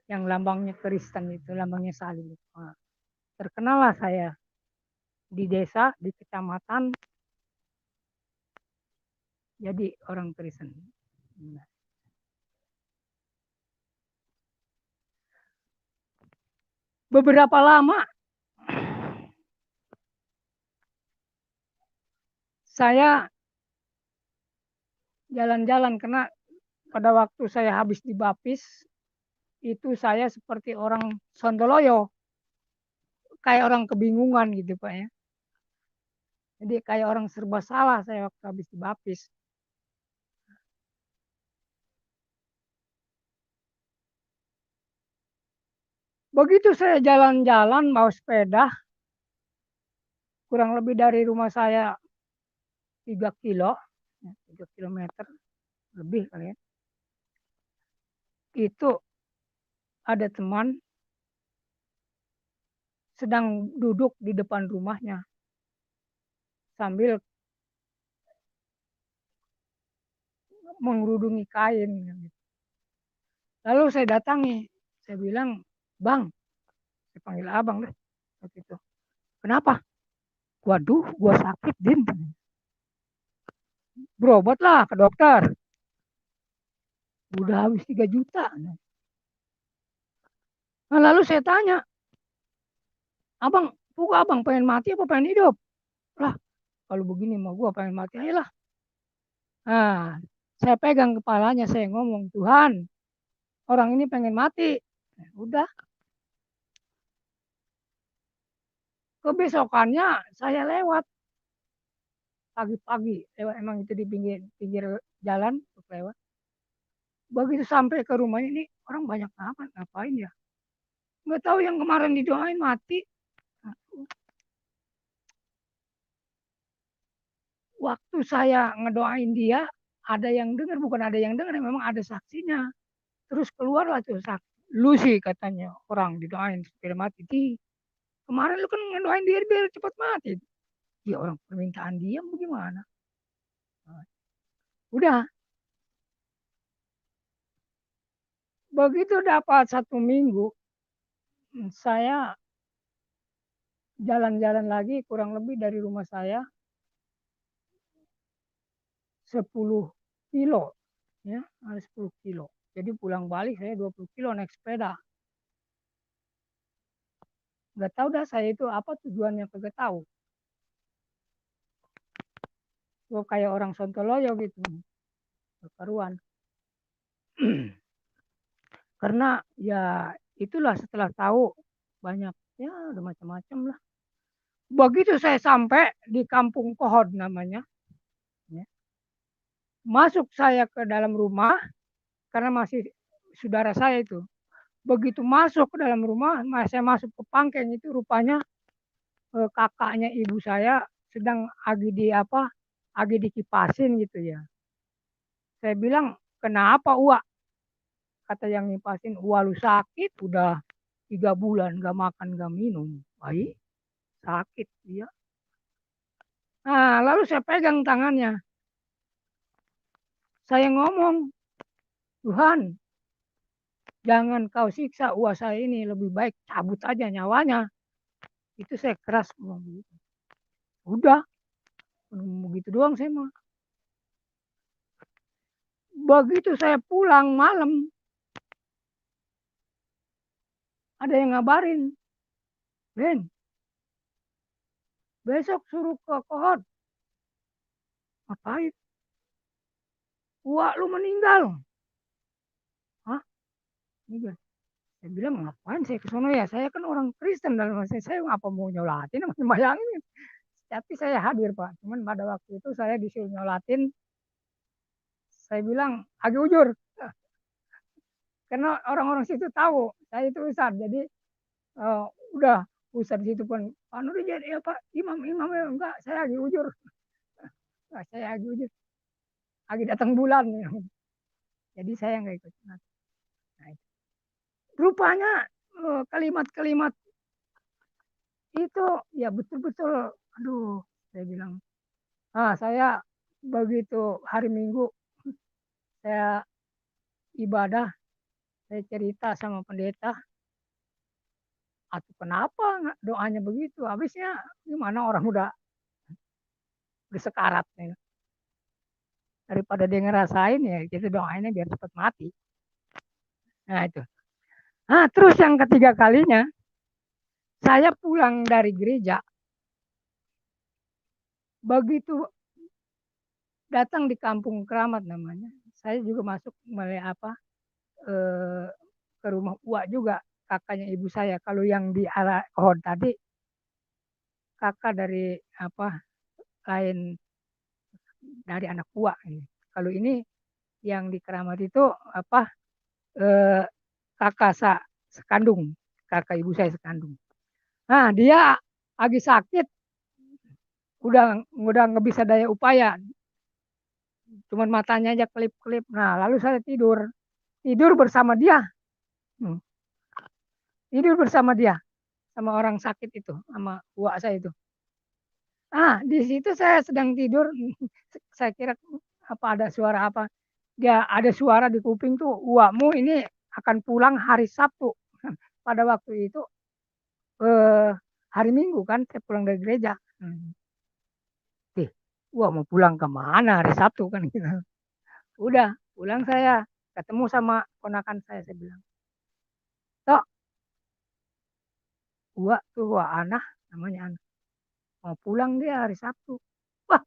yang lambangnya Kristen itu, lambangnya salib. Nah, terkenallah saya di desa, di kecamatan, jadi orang Kristen. Nah, beberapa lama saya jalan-jalan, karena pada waktu saya habis dibaptis itu saya seperti orang sontoloyo, kayak orang kebingungan gitu Pak ya. Jadi kayak orang serba salah saya waktu habis dibaptis. Begitu saya jalan-jalan bawa sepeda, kurang lebih dari rumah saya 3 kilo, 3 kilometer lebih kali ya. Itu ada teman sedang duduk di depan rumahnya sambil mengerudungi kain. Lalu saya datangi, saya bilang, "Bang," saya panggil abang deh waktu itu. "Kenapa?" "Waduh, gua sakit, Din." "Berobatlah ke dokter." "Udah habis 3 juta." Nah, lalu saya tanya, "Abang, abang pengen mati apa pengen hidup?" "Lah, kalau begini mau gua pengen mati aja lah." Nah, saya pegang kepalanya, saya ngomong, "Tuhan, orang ini pengen mati." Nah, udah. Kebesokannya saya lewat pagi-pagi, lewat emang itu di pinggir pinggir jalan lewat. Begitu sampai ke rumah ini orang banyak amat, ngapain ya? Nggak tahu yang kemarin didoain mati. Waktu saya ngedoain dia, ada yang dengar, bukan ada yang dengar, memang ada saksinya. Terus keluarlah tuh saksi. "Lu sih," katanya, "orang didoain supaya mati. Kemarin lu kan ngedoain dia biar cepat mati." Ya orang permintaan dia bagaimana? Nah, udah. Begitu dapat 1 minggu, saya jalan-jalan lagi kurang lebih dari rumah saya 10 kilo. Ya, ada 10 kilo. Jadi pulang balik saya 20 kilo naik sepeda. Nggak tahu dah saya itu apa tujuannya, kagak tahu. Gue kayak orang sontoloyo gitu. Karuan. Karena ya itulah setelah tahu banyak ya udah macam-macam lah. Begitu saya sampai di Kampung Pohon namanya, ya, masuk saya ke dalam rumah karena masih saudara saya itu. Begitu masuk ke dalam rumah, saya masuk ke pangkeng itu rupanya kakaknya ibu saya sedang lagi dikipasin gitu ya. Saya bilang, kenapa Uak? Kata yang ngipasin, Uak lu sakit udah 3 bulan gak makan gak minum. Baik, sakit dia. Nah, lalu saya pegang tangannya. Saya ngomong, Tuhan, jangan kau siksa Uak saya ini, lebih baik cabut aja nyawanya. Itu saya keras ngomong gitu. Udah, begitu doang saya mah. Begitu saya pulang malam, ada yang ngabarin, Ben, besok suruh ke Kohot. Ngapain? Wah, lu meninggal. Hah? Meninggal. Saya bilang, ngapain saya ke sono ya? Saya kan orang Kristen dalam saya apa mau nyolatin, bayangin. Tapi saya hadir, Pak. Cuman pada waktu itu saya disuruh nyolatin. Saya bilang, Agi Ujur. Karena orang-orang situ tahu saya itu ustad. Jadi udah ustad situ pun, Pak Nur jadi apa? Imam enggak, saya Agi Ujur. Saya Agi Ujur. Agi datang bulan. Jadi saya nggak ikut. Nah, rupanya kalimat-kalimat itu ya betul-betul, aduh, saya bilang, saya begitu hari Minggu saya ibadah, saya cerita sama pendeta, atau kenapa doanya begitu, habisnya gimana orang udah sekarat nih. Daripada dia ngerasain ya kita doainnya biar cepat mati. Nah itu. Nah terus yang ketiga kalinya, saya pulang dari gereja, begitu datang di Kampung Keramat namanya, saya juga masuk ke rumah Uak juga, kakaknya ibu saya. Kalau yang di arah Kohon tadi kakak dari lain dari anak Uak ini. Kalau ini yang di Keramat itu eh, kakak sekandung, kakak ibu saya sekandung. Nah dia lagi sakit, udah nggak bisa daya upaya, cuman matanya aja kelip-kelip. Nah lalu saya tidur bersama dia. Tidur bersama dia, sama orang sakit itu, sama uak saya itu. Di situ saya sedang tidur, saya kira ada suara apa. Dia ada suara di kuping tuh, uakmu ini akan pulang hari Sabtu. Pada waktu itu hari Minggu kan, saya pulang dari gereja. Wah mau pulang ke mana hari Sabtu kan gitu. Udah, pulang saya ketemu sama ponakan saya bilang, Tok, Uak tuh Uak Anah namanya Anah. Mau pulang dia hari Sabtu. Wah,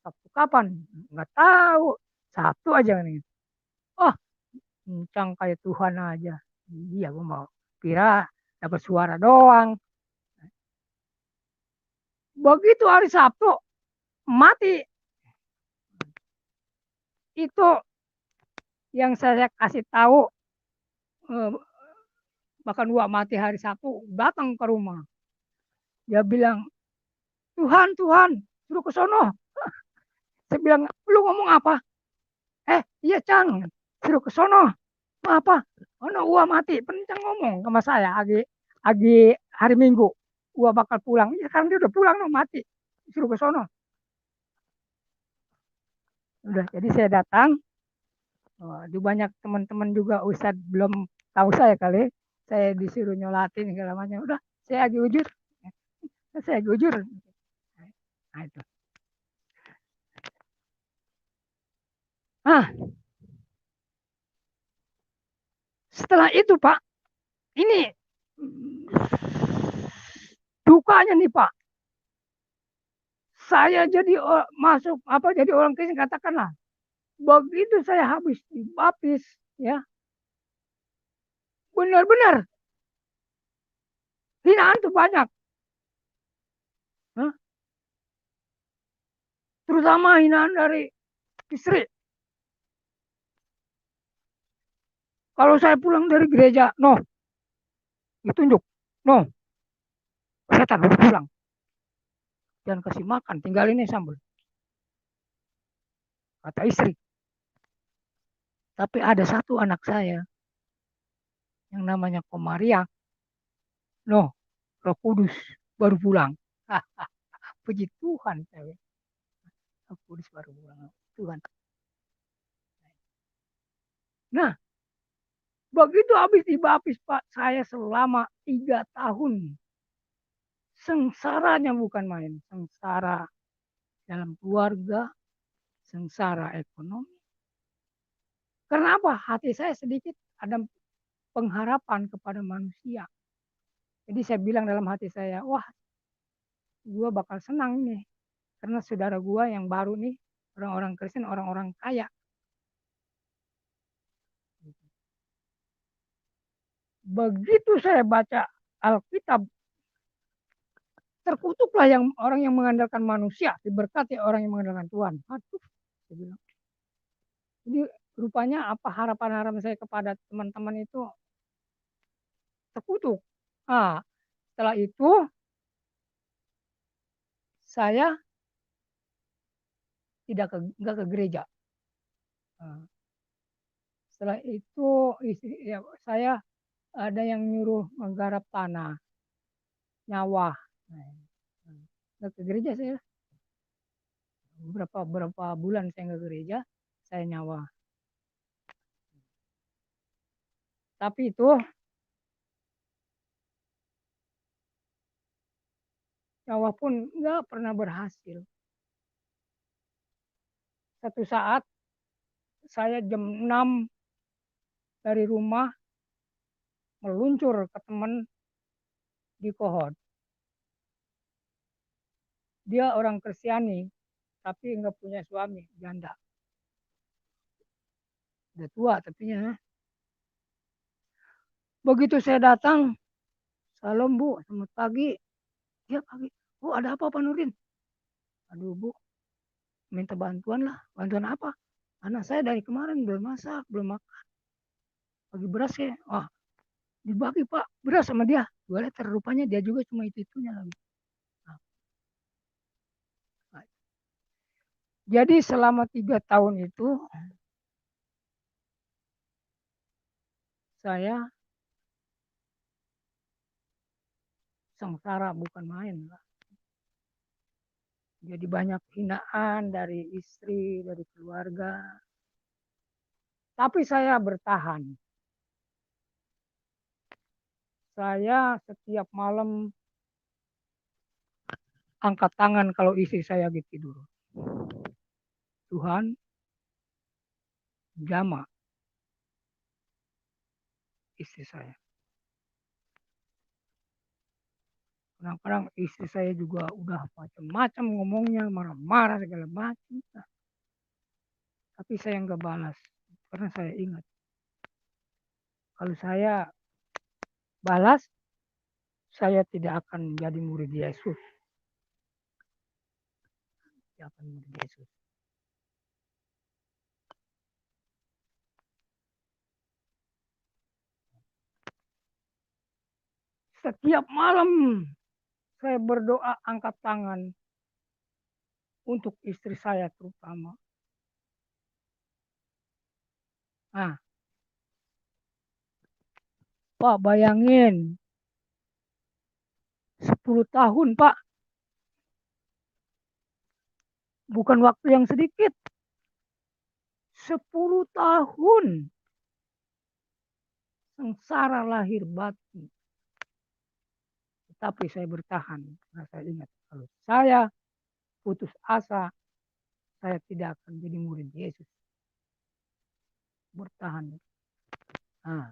Sabtu kapan? Nggak tahu. Sabtu aja nih. Oh, kencang kayak Tuhan aja. Iya, gue mau kira dapat suara doang. Begitu hari Sabtu mati. Itu yang saya kasih tahu. Bahkan gua mati hari Sabtu datang ke rumah. Dia bilang, Tuhan, suruh ke sono. Saya bilang, lu ngomong apa? Iya Cang, suruh ke sono. Apa? Gua mati. Pencang ngomong sama saya agi hari Minggu. Gua bakal pulang. Ya sekarang dia udah pulang no, mati. Suruh ke sono. Udah, jadi saya datang. Di banyak teman-teman juga Ustadz belum tahu saya kali. Saya disuruh nyolatin segala macam. Udah, saya agi ujur. Saya agi ujur. Nah, itu. Setelah itu Pak, ini dukanya nih Pak. Saya jadi jadi orang Kristen, katakanlah. Begitu saya habis dibaptis ya. Benar-benar hinaan tuh banyak. Terutama hinaan dari istri. Kalau saya pulang dari gereja, ditunjuk. setan baru pulang. Jangan kasih makan, tinggal ini sambal. Kata istri. Tapi ada satu anak saya yang namanya Komaria. No, Roh Kudus baru pulang. Puji Tuhan. Roh Kudus baru pulang. Tuhan. Nah, begitu habis dibaptis Pak, saya selama 3 tahun. Sengsaranya bukan main. Sengsara dalam keluarga, sengsara ekonomi. Karena apa? Hati saya sedikit ada pengharapan kepada manusia. Jadi saya bilang dalam hati saya, wah, gue bakal senang nih. Karena saudara gue yang baru nih, orang-orang Kristen, orang-orang kaya. Begitu saya baca Alkitab, terkutuklah orang yang mengandalkan manusia, diberkati orang yang mengandalkan Tuhan. Aduh, saya bilang. Jadi rupanya apa harapan-harapan saya kepada teman-teman itu terkutuk. Nah, setelah itu saya nggak ke gereja. Nah, setelah itu saya ada yang nyuruh menggarap tanah, nyawah. Nggak ke gereja saya. Berapa bulan saya nggak ke gereja, saya nyawa. Tapi itu nyawa pun nggak pernah berhasil. Satu saat saya jam 6 dari rumah meluncur ke teman di Kohod. Dia orang Kristiani, tapi nggak punya suami, janda. Udah tua tapi ya. Begitu saya datang, salam Bu, selamat pagi. Ya pagi. Bu, ada apa Pak Nurdin? Aduh Bu, minta bantuan lah. Bantuan apa? Anak saya dari kemarin belum masak, belum makan. Bagi beras ya. Wah, dibagi Pak beras sama dia. 2 liter. Rupanya dia juga cuma itu-itunya lagi. Nah. Jadi selama 3 tahun itu saya sengsara bukan main lah. Jadi banyak hinaan dari istri, dari keluarga. Tapi saya bertahan. Saya setiap malam angkat tangan kalau istri saya lagi tidur. Tuhan, jamah istri saya. Kadang-kadang istri saya juga udah macam-macam ngomongnya, marah-marah segala macam. Tapi saya nggak balas. Karena saya ingat. Kalau saya balas, saya tidak akan menjadi murid Yesus. Tidak akan murid Yesus. Setiap malam saya berdoa angkat tangan untuk istri saya terutama. Nah, Pak bayangin 10 tahun Pak. Bukan waktu yang sedikit. 10 tahun. Sengsara lahir batin. Tapi saya bertahan. Karena saya ingat kalau saya putus asa, saya tidak akan jadi murid Yesus. Bertahan. Nah,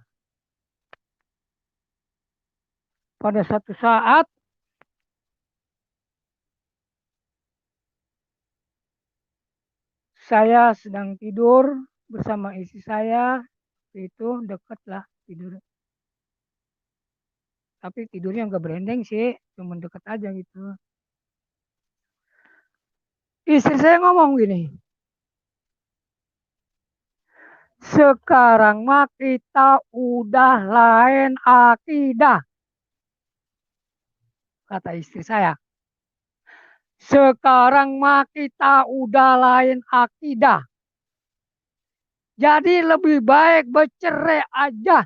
pada satu saat saya sedang tidur bersama istri saya, itu dekatlah tidur. Tapi tidurnya nggak berendeng sih, cuma deket aja gitu. Istri saya ngomong gini, sekarang mah kita udah lain akidah. kata istri saya. Sekarang mah kita udah lain akidah. Jadi lebih baik bercerai aja.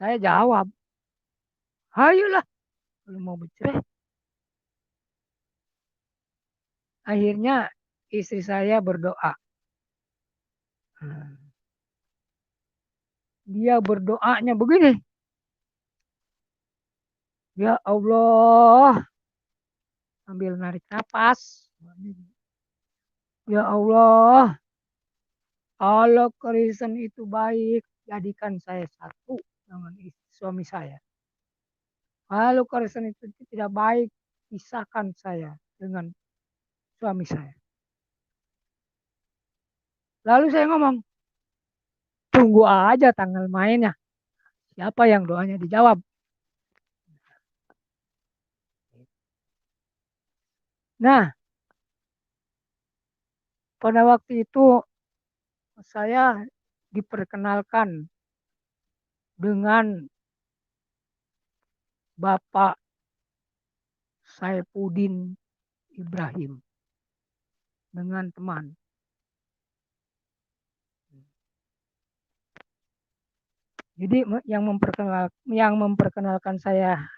Saya jawab, ayolah kalau mau bercerai. Akhirnya istri saya berdoa. Dia berdoanya begini. Ya Allah, sambil narik nafas. Ya Allah, kalau Kristen itu baik, jadikan saya satu dengan suami saya. Kalau Kristen itu tidak baik, pisahkan saya dengan suami saya. Lalu saya ngomong, tunggu aja tanggal mainnya. Siapa yang doanya dijawab? Nah, pada waktu itu saya diperkenalkan dengan Bapak Saifuddin Ibrahim dengan teman. Jadi yang memperkenalkan saya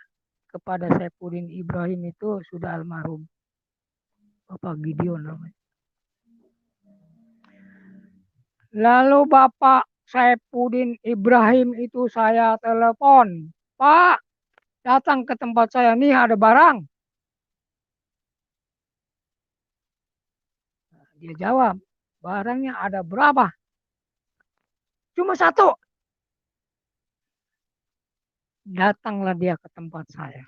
kepada Saifuddin Ibrahim itu sudah almarhum Bapak Gideon namanya. Lalu Bapak Saifuddin Ibrahim itu saya telepon, Pak, datang ke tempat saya nih ada barang. Dia jawab, barangnya ada berapa? Cuma satu. Datanglah dia ke tempat saya.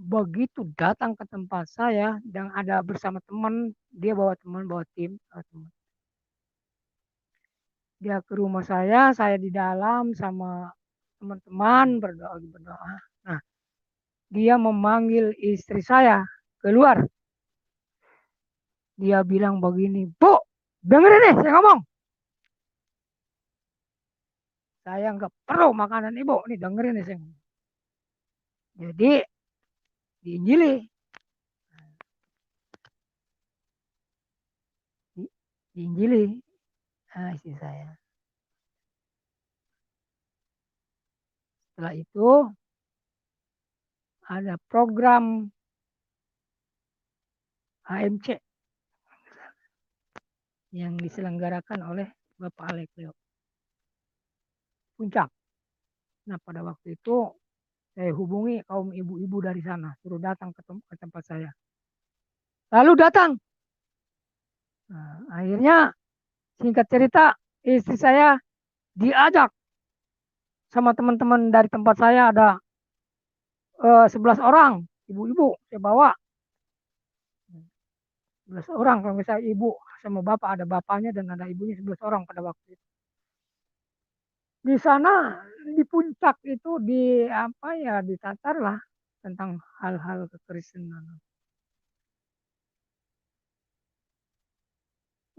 Begitu datang ke tempat saya dan ada bersama teman, dia bawa teman, bawa tim. Dia ke rumah saya di dalam sama teman-teman berdoa. Nah, dia memanggil istri saya keluar. Dia bilang begini, Bu, dengerin nih saya ngomong. Saya nggak perlu makanan ibu, nih dengerin nih saya ngomong. Jadi diinjili. Diinjili istri saya. Setelah itu ada program AMC yang diselenggarakan oleh Bapak Alek Leo Puncak. Nah pada waktu itu saya hubungi kaum ibu-ibu dari sana, suruh datang ke tempat saya. Lalu datang. Nah, akhirnya singkat cerita istri saya diajak sama teman-teman dari tempat saya ada 11 orang ibu-ibu saya bawa 11 orang kalau misalnya ibu sama bapak ada bapaknya dan ada ibunya 11 orang pada waktu itu. Di sana di puncak itu di apa ya ditatar lah tentang hal-hal kekristenan.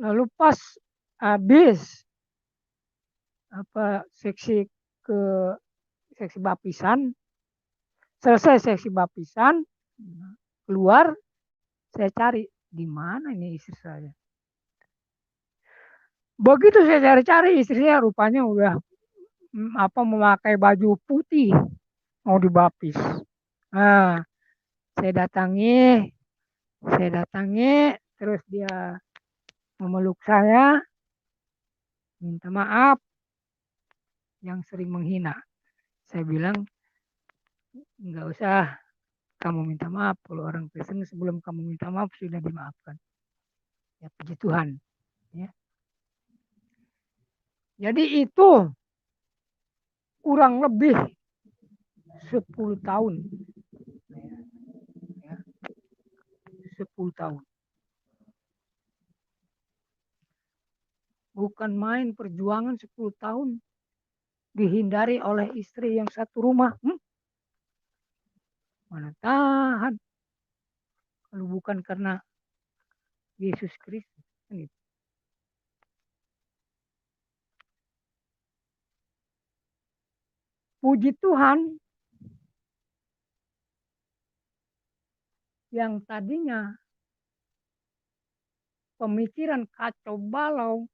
Lalu pas habis apa seksi bapisan, selesai seksi bapisan, keluar saya cari di mana ini istri saya. Begitu saya cari-cari istri saya rupanya udah memakai baju putih mau dibapis. Nah, saya datangi, terus dia memeluk saya, minta maaf yang sering menghina. Saya bilang, nggak usah kamu minta maaf. Kalau orang Kristen sebelum kamu minta maaf sudah dimaafkan. Ya puji Tuhan. Ya. Jadi itu kurang lebih 10 tahun. Ya, 10 tahun. Bukan main perjuangan 10 tahun. Dihindari oleh istri yang satu rumah. Mana tahan. Kalau bukan karena Yesus Kristus. Puji Tuhan, yang tadinya pemikiran kacau balau,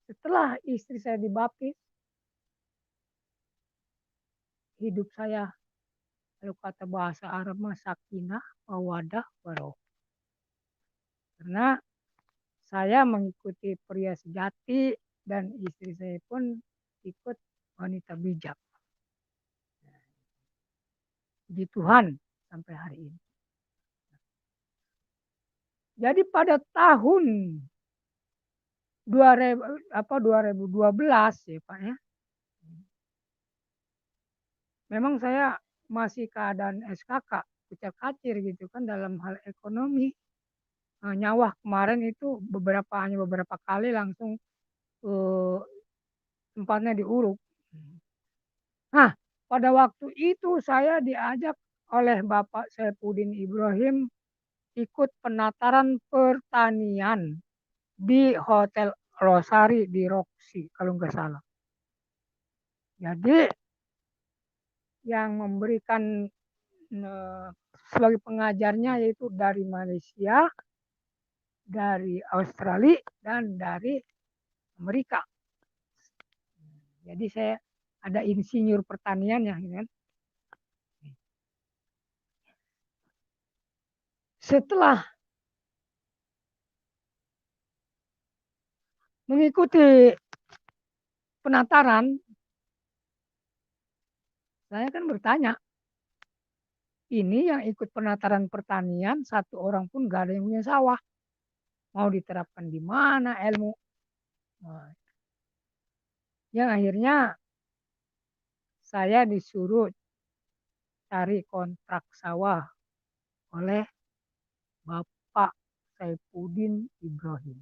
setelah istri saya dibaptis, hidup saya, kalau kata bahasa Arab mah sakinah, mawadah, warohmah. Karena saya mengikuti pria sejati dan istri saya pun ikut wanita bijak. Puji Tuhan sampai hari ini. Jadi pada tahun 2012 ya Pak ya. Memang saya masih keadaan SKK, kucak-kacir gitu kan dalam hal ekonomi. Nyawa kemarin itu hanya beberapa kali langsung tempatnya diuruk. Nah, pada waktu itu saya diajak oleh Bapak Saifuddin Ibrahim ikut penataran pertanian di Hotel Rosari di Roxy kalau nggak salah. Jadi yang memberikan sebagai pengajarnya yaitu dari Malaysia, dari Australia, dan dari Amerika. Jadi saya ada insinyur pertaniannya, kan? Setelah mengikuti penataran, saya kan bertanya, ini yang ikut penataran pertanian, satu orang pun gak ada yang punya sawah. Mau diterapkan di mana ilmu? Yang akhirnya saya disuruh cari kontrak sawah oleh Bapak Saifuddin Ibrahim.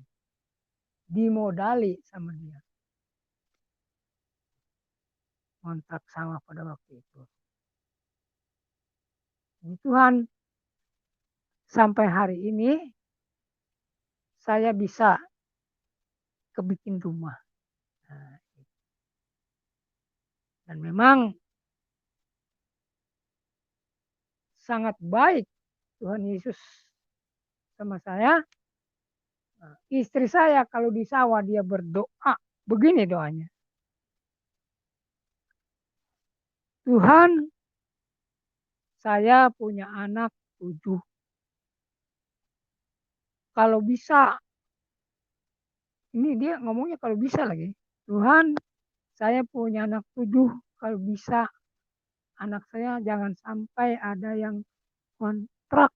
Dimodali sama dia. Kontrak sawah pada waktu itu. Tuhan, sampai hari ini saya bisa kebikin rumah. Dan memang sangat baik Tuhan Yesus sama saya. Istri saya kalau di sawah dia berdoa. Begini doanya. Tuhan, saya punya anak 7. Kalau bisa, ini dia ngomongnya kalau bisa lagi. Tuhan, saya punya anak 7. Kalau bisa, anak saya jangan sampai ada yang kontrak.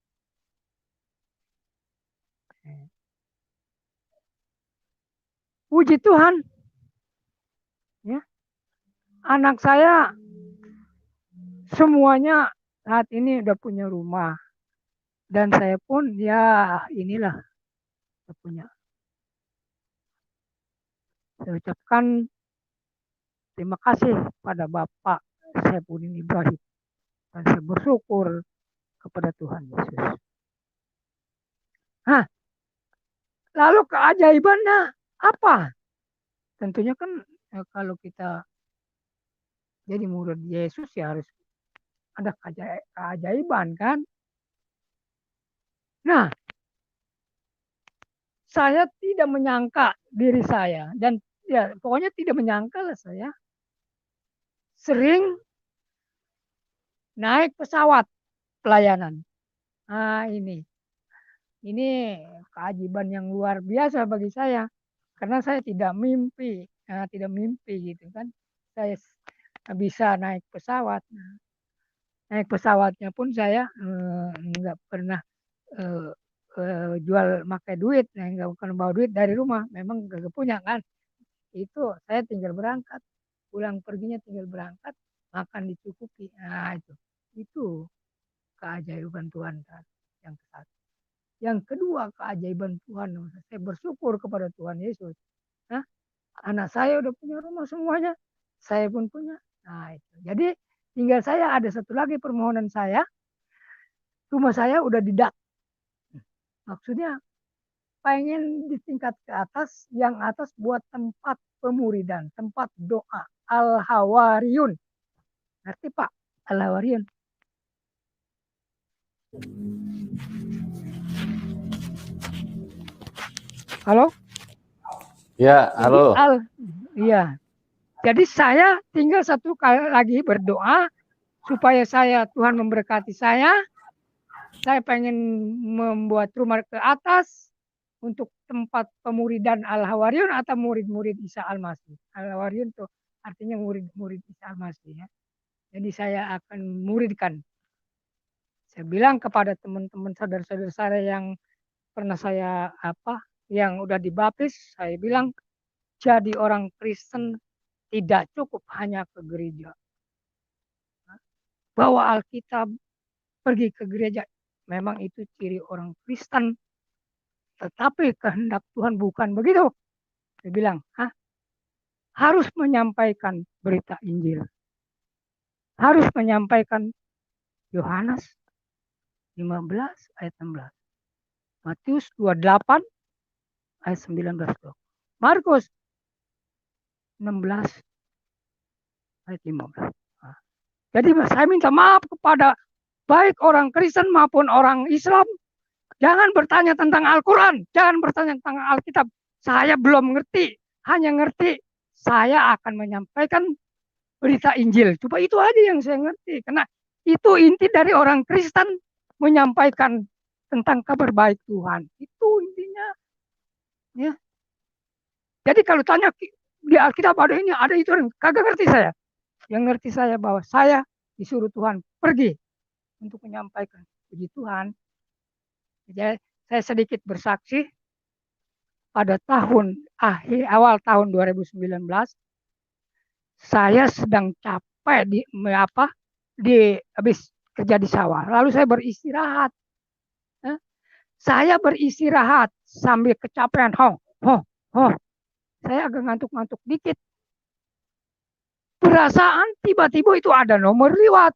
Puji Tuhan. Ya. Anak saya semuanya saat ini udah punya rumah. Dan saya pun ya inilah punya. Saya ucapkan terima kasih pada Bapak Saifuddin Ibrahim. Dan saya bersyukur kepada Tuhan Yesus. Nah, lalu keajaibannya apa? Tentunya kan kalau kita jadi murid Yesus ya harus ada keajaiban kan. Nah, saya tidak menyangka diri saya dan ya pokoknya tidak menyangka lah saya sering naik pesawat pelayanan. Nah ini keajaiban yang luar biasa bagi saya karena saya tidak mimpi gitu kan. Saya bisa naik pesawat. Naik pesawatnya pun saya nggak pernah jual pakai duit, nggak bukan bawa duit dari rumah, memang gak punya kan. Itu saya tinggal berangkat, pulang perginya tinggal berangkat, makan dicukupi. Nah itu keajaiban Tuhan kan yang satu. Yang kedua keajaiban Tuhan, saya bersyukur kepada Tuhan Yesus. Nah, anak saya udah punya rumah semuanya, saya pun punya. Nah itu. Jadi tinggal saya ada satu lagi permohonan saya, rumah saya udah didak. Maksudnya pengen di tingkat ke atas, yang atas buat tempat pemuridan, tempat doa. Al-Hawariyun. Ngerti Pak? Al-Hawariyun. Halo? Ya, halo. Iya. Jadi saya tinggal satu kali lagi berdoa supaya Tuhan memberkati saya. Saya pengen membuat rumah ke atas untuk tempat pemuridan Al-Hawariyun atau murid-murid Isa Al-Masih. Al-Hawariyun itu artinya murid-murid Isa Al-Masih ya. Jadi saya akan muridkan. Saya bilang kepada teman-teman saudara-saudara saya yang pernah yang udah dibaptis, saya bilang jadi orang Kristen tidak cukup hanya ke gereja. Bawa Alkitab, pergi ke gereja, memang itu ciri orang Kristen. Tetapi kehendak Tuhan bukan begitu. Saya bilang, harus menyampaikan berita Injil. Harus menyampaikan Yohanes 15 ayat 16. Matius 28 ayat 19. Markus 16 ayat 15. Jadi saya minta maaf kepada baik orang Kristen maupun orang Islam. Jangan bertanya tentang Al-Quran. Jangan bertanya tentang Alkitab. Saya belum ngerti. Hanya ngerti saya akan menyampaikan berita Injil. Coba itu aja yang saya ngerti. Karena itu inti dari orang Kristen menyampaikan tentang kabar baik Tuhan. Itu intinya. Ya. Jadi kalau tanya di Alkitab ada ini, ada itu, kagak ngerti saya. Yang ngerti saya bahwa saya disuruh Tuhan pergi untuk menyampaikan puji Tuhan. Jadi saya sedikit bersaksi pada awal tahun 2019 saya sedang capek habis kerja di sawah. Lalu saya beristirahat. Saya beristirahat sambil kecapean. Saya agak ngantuk-ngantuk dikit. Perasaan tiba-tiba itu ada nomor lewat.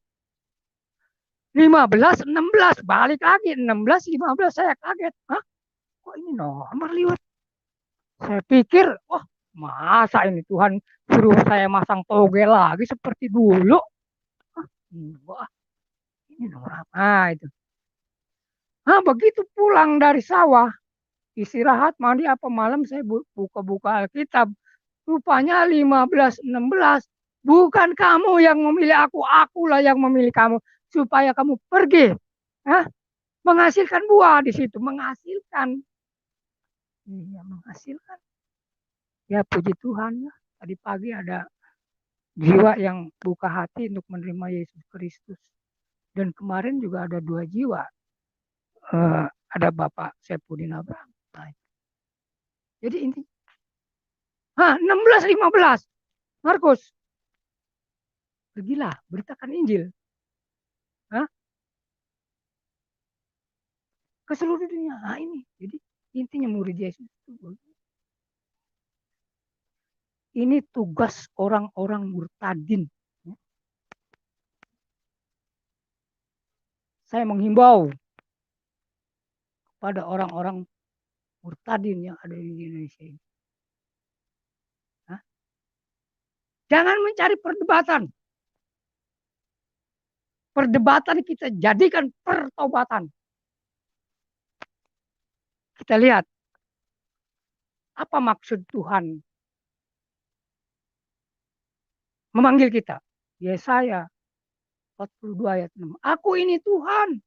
15, 16, balik lagi. 16, 15, saya kaget. Kok ini nomor lewat? Saya pikir, masa ini Tuhan suruh saya masang toge lagi seperti dulu? Wah, ini nomor apa itu? Begitu pulang dari sawah, istirahat, mandi apa malam, saya buka-buka Alkitab. Rupanya 15, 16. Bukan kamu yang memilih aku, akulah yang memilih kamu. Supaya kamu pergi. Menghasilkan buah di situ. Menghasilkan. Iya, menghasilkan. Ya, puji Tuhan. Tadi pagi ada jiwa yang buka hati untuk menerima Yesus Kristus. Dan kemarin juga ada 2 jiwa. Ada Bapak Saipudin Abraham. Jadi ini 16, 15. Markus. Pergilah, beritakan Injil. Ke seluruh dunia. Ini. Jadi intinya murid Yesus itu. Ini tugas orang-orang murtadin. Saya menghimbau kepada orang-orang murtadin yang ada di Indonesia ini. Jangan mencari perdebatan. Perdebatan kita jadikan pertobatan. Kita lihat apa maksud Tuhan memanggil kita. Yesaya 42 ayat 6. Aku ini Tuhan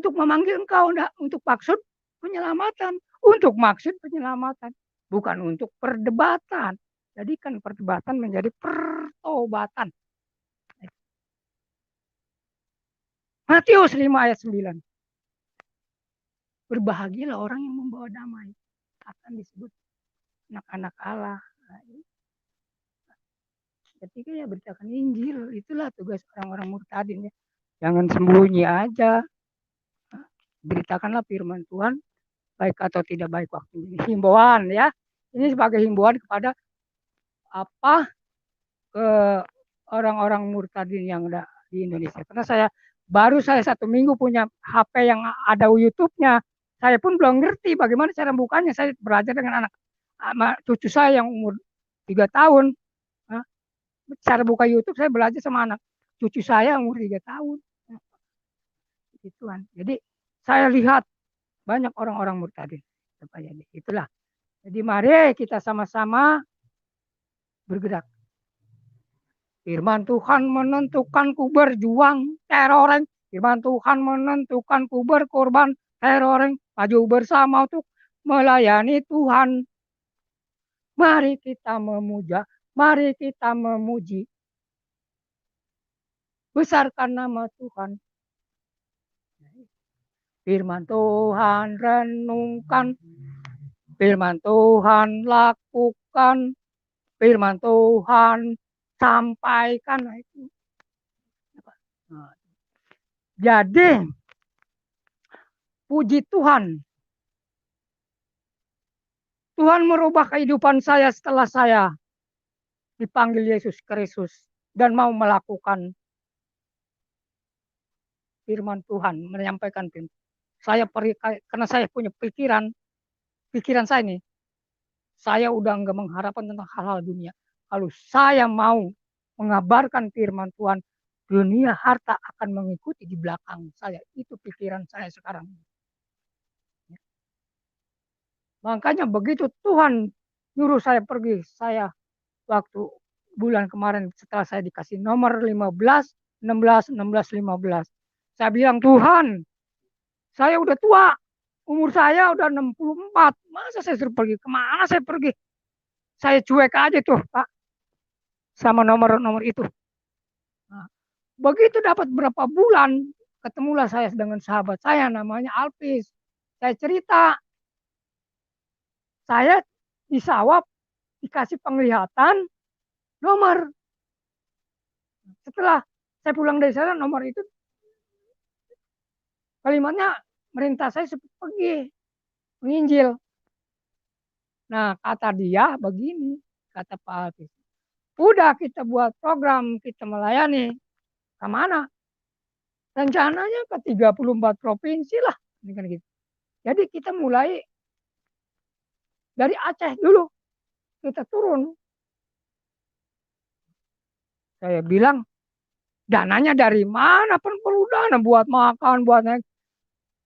untuk memanggil engkau untuk maksud penyelamatan. Untuk maksud penyelamatan. Bukan untuk perdebatan. Jadikan perdebatan menjadi pertobatan. Matius 5 ayat 9. Berbahagialah orang yang membawa damai. Akan disebut anak-anak Allah. Ketika ya beritakan Injil. Itulah tugas orang-orang murtadin. Ya. Jangan sembunyi aja. Beritakanlah firman Tuhan. Baik atau tidak baik waktu ini. Himbauan ya. Ini sebagai himbauan kepada ke orang-orang murtadin yang ada di Indonesia. Karena saya 1 minggu punya HP yang ada YouTube-nya. Saya pun belum ngerti bagaimana cara bukanya. Saya belajar dengan cucu saya yang umur 3 tahun. Cara buka YouTube saya belajar sama anak cucu saya yang umur 3 tahun. Gituan. Jadi saya lihat banyak orang-orang murtadin. Itulah. Jadi mari kita sama-sama bergerak. Firman Tuhan menentukanku berjuang teroreng. Firman Tuhan menentukanku berkorban teroreng. Maju bersama untuk melayani Tuhan. Mari kita memuja, mari kita memuji. Besarkan nama Tuhan. Firman Tuhan renungkan. Firman Tuhan lakukan. Firman Tuhan sampaikan. Jadi, puji Tuhan. Tuhan merubah kehidupan saya setelah saya dipanggil Yesus Kristus dan mau melakukan firman Tuhan, menyampaikan firman. Saya pergi karena saya punya pikiran saya ini, saya udah nggak mengharapkan tentang hal-hal dunia. Kalau saya mau mengabarkan firman Tuhan, dunia harta akan mengikuti di belakang saya. Itu pikiran saya sekarang. Makanya begitu Tuhan nyuruh saya pergi, saya waktu bulan kemarin setelah saya dikasih nomor 15, 16, 16, 15. Saya bilang, Tuhan, saya udah tua. Umur saya udah 64. Masa saya suruh pergi? Kemana saya pergi? Saya cuek aja tuh, Pak. Sama nomor-nomor itu. Nah, begitu dapat berapa bulan, ketemulah saya dengan sahabat saya namanya Alpis. Saya cerita. Saya disawab, dikasih penglihatan, nomor. Setelah saya pulang dari sana, nomor itu kalimatnya merintah saya pergi menginjil. Nah, kata dia begini, kata Pak Alpis. Udah kita buat program, kita melayani. Kemana? Rencananya ke 34 provinsi lah. Jadi kita mulai dari Aceh dulu. Kita turun. Saya bilang, dananya dari mana pun perlu dana buat makan, buat naik.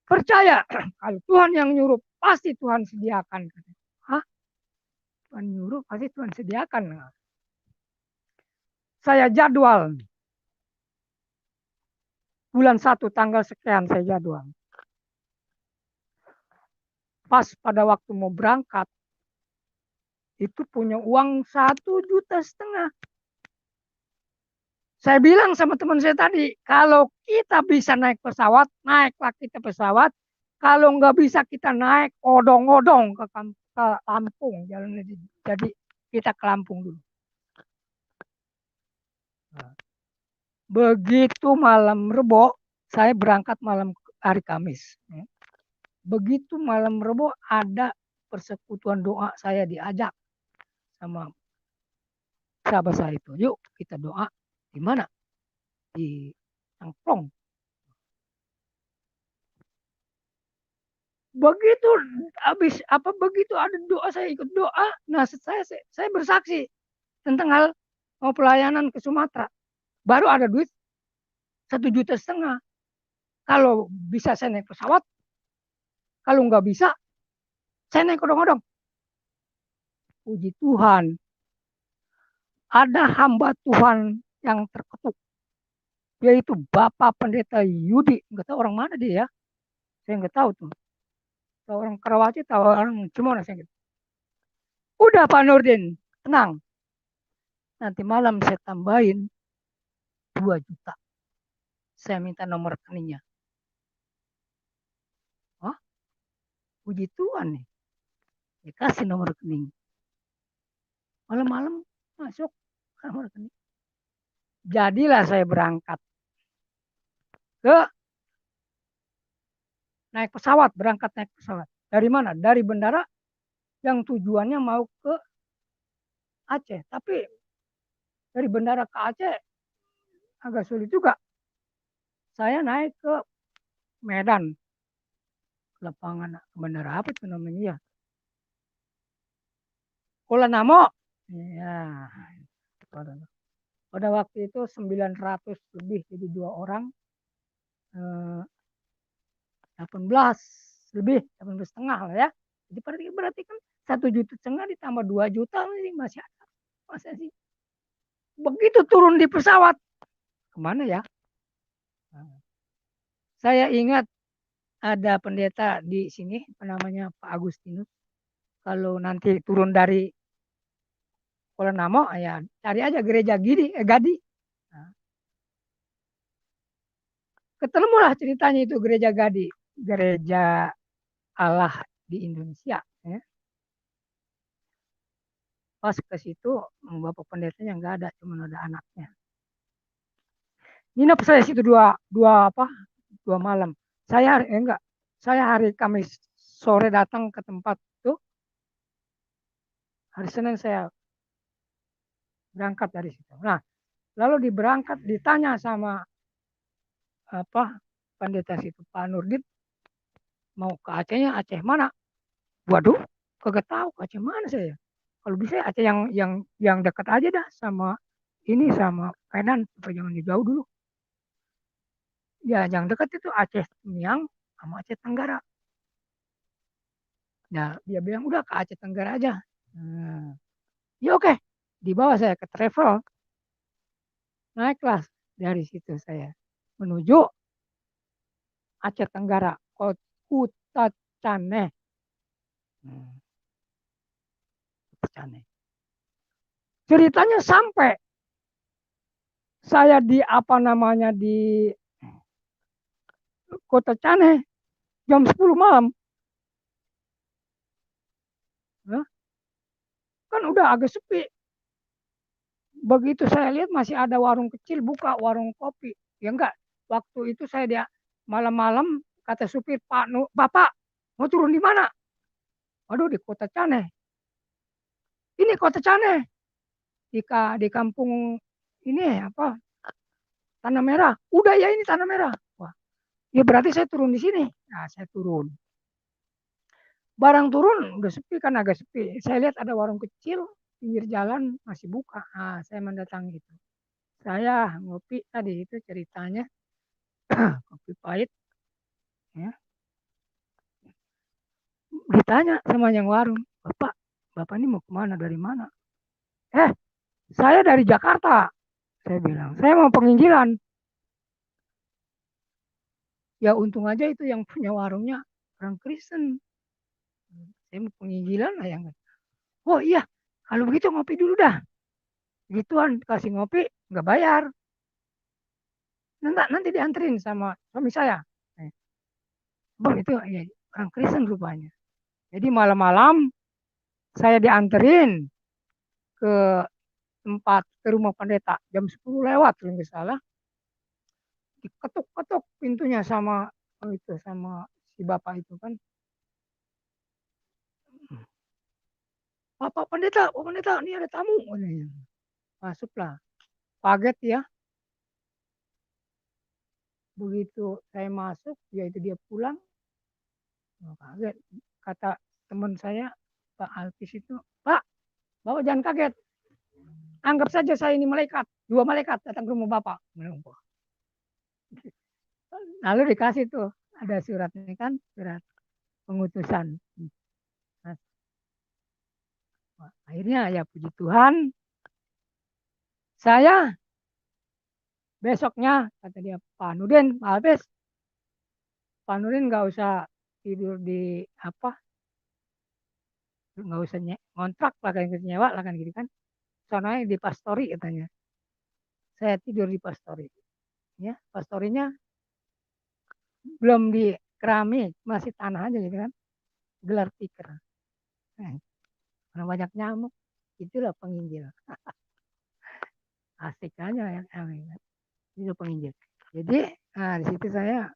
Percaya, kalau Tuhan yang nyuruh, pasti Tuhan sediakan. Hah? Tuhan nyuruh, pasti Tuhan sediakan. Saya jadwal. Bulan 1 tanggal sekian saya jadwal. Pas pada waktu mau berangkat, itu punya uang 1,5 juta. Saya bilang sama teman saya tadi, kalau kita bisa naik pesawat, naiklah kita pesawat. Kalau nggak bisa kita naik odong-odong ke Lampung. Jadi kita ke Lampung dulu. Begitu malam Rebo, saya berangkat malam hari Kamis. Begitu malam Rebo ada persekutuan doa, saya diajak sama sahabat saya itu. Yuk kita doa. Di mana? Di Angklong. Begitu begitu ada doa, saya ikut doa. Nah, saya bersaksi tentang hal mau pelayanan ke Sumatera. Baru ada duit 1,5 juta. Kalau bisa saya naik pesawat, kalau nggak bisa saya naik odong-odong. Puji Tuhan, ada hamba Tuhan yang terketuk, yaitu Bapak Pendeta Yudi. Nggak tahu orang mana dia ya, saya nggak tahu tuh. Tahu orang Karawaci, tahu orang Cimonas. Udah Pak Nurdin, tenang. Nanti malam saya tambahin 2 juta. Saya minta nomor rekeningnya. Hah? Puji Tuhan nih. Dikasih nomor rekening. Malam-malam masuk nomor rekening. Jadilah saya berangkat ke berangkat naik pesawat. Dari mana? Dari bandara yang tujuannya mau ke Aceh. Tapi dari bandara ke Aceh agak sulit juga. Saya naik ke Medan. lapangan bandara apa itu namanya ya? Kuala Namo. Ya. Pada waktu itu 900 lebih, jadi 2 orang. 18 lebih, 18,5 lah ya. Jadi berarti kan 1,5 juta ditambah 2 juta ini masih ada. Masa sih? Begitu turun di pesawat, kemana ya? Saya ingat ada pendeta di sini, namanya Pak Agustinus. Kalau nanti turun dari Kuala Namo, ya cari aja gereja Gadi. Nah, ketemulah ceritanya itu gereja Gadi, gereja Allah di Indonesia. Ya. Pas ke situ, bapak pendetanya nggak ada, cuma ada anaknya. Nginep saya situ dua malam. Saya hari Kamis sore datang ke tempat itu. Hari Senin saya berangkat dari situ. Nah, lalu ditanya sama pendeta situ, Pak Nurdin, mau ke Acehnya, Aceh mana? Waduh, kagak tahu Aceh mana saya. Kalau bisa Aceh yang dekat aja dah sama Penan, supaya jangan jauh dulu. Ya, yang dekat itu Aceh Temiang sama Aceh Tenggara. Nah, dia bilang udah ke Aceh Tenggara aja. Nah, ya oke, dibawa saya ke travel, naik kelas dari situ saya menuju Aceh Tenggara, Kuta Cane. Ceritanya sampai saya di Kota Cane jam 10 malam. Kan udah agak sepi. Begitu saya lihat masih ada warung kecil buka, warung kopi. Ya enggak, waktu itu saya dia malam-malam kata supir, Bapak mau turun di mana? Waduh, di Kota Cane. Ini Kota Cane. Di kampung ini Tanah Merah. Udah ya, ini Tanah Merah. Wah, ya berarti saya turun di sini. Nah, saya turun. Barang turun udah sepi kan, agak sepi. Saya lihat ada warung kecil pinggir jalan masih buka. Nah, saya mendatangi itu. Saya ngopi tadi itu ceritanya kopi pahit. Ya. Ditanya sama yang warung, Bapak ini mau kemana, dari mana? Saya dari Jakarta. Saya bilang, saya mau penginjilan. Ya untung aja itu yang punya warungnya orang Kristen. Saya mau penginjilan lah yang. Oh iya, kalau begitu ngopi dulu dah. Gituan, kasih ngopi, nggak bayar. Nanti dianterin sama suami saya. Bang itu ya, orang Kristen rupanya. Jadi malam-malam saya dianterin ke ke rumah pendeta jam 10 lewat kalau nggak salah. Diketuk-ketuk pintunya sama si bapak itu kan. Pak pendeta, ini ada tamu. Masuklah. Kaget ya. Begitu saya masuk, yaitu dia pulang. Kaget. Kata teman saya, Pak Alpis itu, Pak, Bapak jangan kaget. Anggap saja saya ini malaikat. 2 malaikat datang ke rumah Bapak. Lalu dikasih tuh, ada suratnya kan, surat pengutusan. Nah, akhirnya ya puji Tuhan, saya besoknya kata dia, Pak Nurdin, Pak Alpis, Pak Nurdin nggak usah tidur nggak usah ngontrak lah kan, nyewa lah kan gitu kan. Soalnya di pastori katanya. Saya tidur di pastori. Ya, pastorinya belum di keramik, masih tanah aja gitu kan. Gelar tikar. Karena banyak nyamuk, itulah penginjil. Asik aja ya, itu penginjil. Jadi di situ saya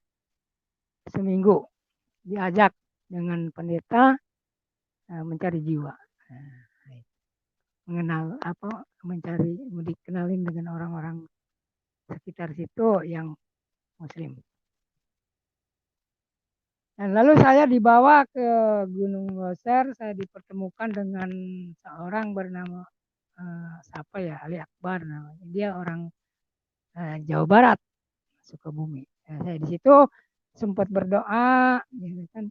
seminggu diajak dengan pendeta mencari jiwa, mengenal dikenalin dengan orang-orang sekitar situ yang Muslim. Dan lalu saya dibawa ke Gunung Leuser, saya dipertemukan dengan seorang bernama siapa ya, Ali Akbar namanya. Dia orang Jawa Barat, Sukabumi. Nah, saya di situ sempat berdoa, gitu kan,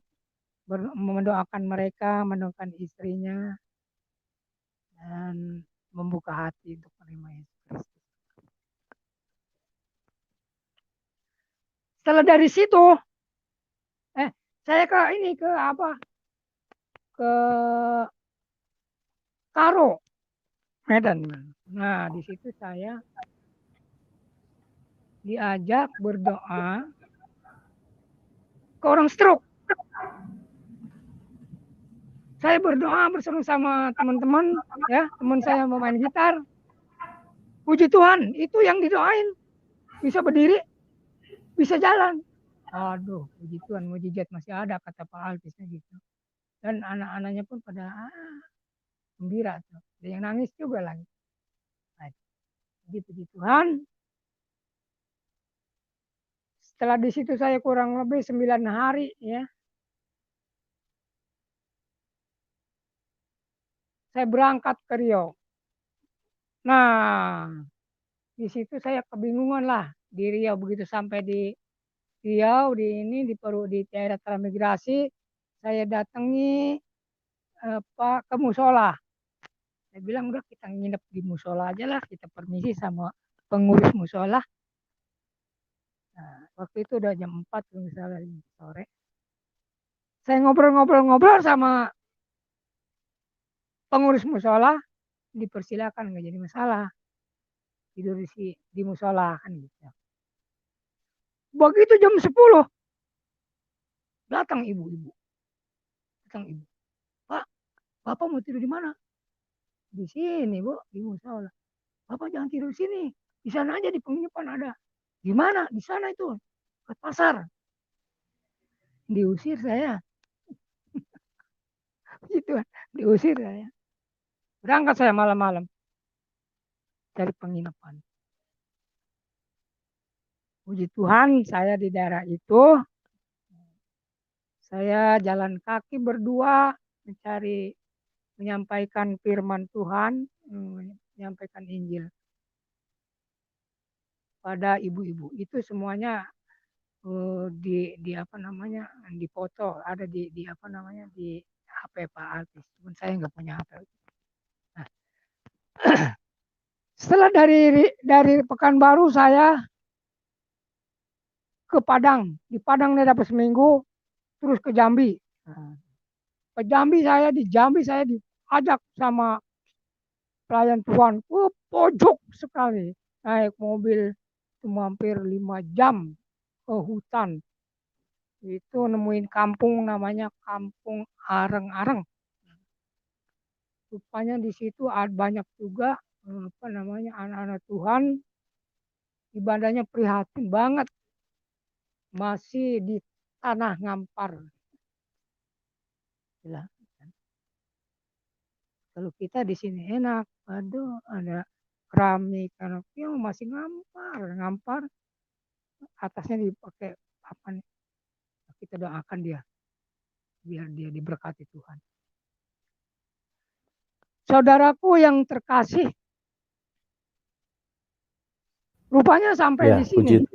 mendoakan mereka, mendoakan istrinya, dan membuka hati untuk menerima Yesus Kristus. Setelah dari situ, saya ke Karo, Medan. Nah, di situ saya diajak berdoa ke orang stroke. Saya berdoa bersama teman-teman, ya, teman saya mau main gitar. Puji Tuhan, itu yang didoain bisa berdiri, bisa jalan. Aduh, puji Tuhan, mujizat masih ada, kata Pak Alpisnya gitu. Dan anak-anaknya pun pada gembira tuh. Ada yang nangis juga lagi. Nah, jadi puji Tuhan. Setelah di situ saya kurang lebih 9 hari, ya. Saya berangkat ke Riau. Nah, di situ saya kebingungan lah di Riau. Begitu sampai di Riau, di daerah transmigrasi, saya datangi ke musola. Saya bilang udah kita nginep di musola aja lah, kita permisi sama pengurus musola. Nah, waktu itu udah jam 4 misalnya sore. Saya ngobrol-ngobrol sama pengurus musola, dipersilakan, nggak jadi masalah. Tidur di musola kan gitu. Begitu jam 10, datang ibu-ibu. Pak, Bapak mau tidur di mana? Di sini, Bu, di musola. Bapak jangan tidur di sini. Di sana aja di penginapan ada. Di mana? Di sana itu. Ke pasar. Diusir saya. Gitu, diusir saya. Berangkat saya malam-malam dari penginapan. Puji Tuhan, saya di daerah itu, saya jalan kaki berdua menyampaikan firman Tuhan, menyampaikan Injil pada ibu-ibu. Itu semuanya dipoto, ada di HP Pak Altis. Cuman saya nggak punya HP. Nah, setelah dari Pekanbaru saya ke Padang. Di Padang ini dapat seminggu, terus ke Jambi. Nah, ke Jambi saya diajak sama pelayan Tuhan ke pojok sekali. Naik mobil cuma hampir 5 jam ke hutan. Itu nemuin kampung namanya Kampung Areng-Areng. Rupanya di situ ada banyak juga anak-anak Tuhan. Ibadahnya prihatin banget. Masih di tanah ngampar. Kalau kita di sini enak, aduh ada keramik, yang masih ngampar, atasnya dipakai apa nih? Kita doakan dia, biar dia diberkati Tuhan. Saudaraku yang terkasih, rupanya sampai di sini.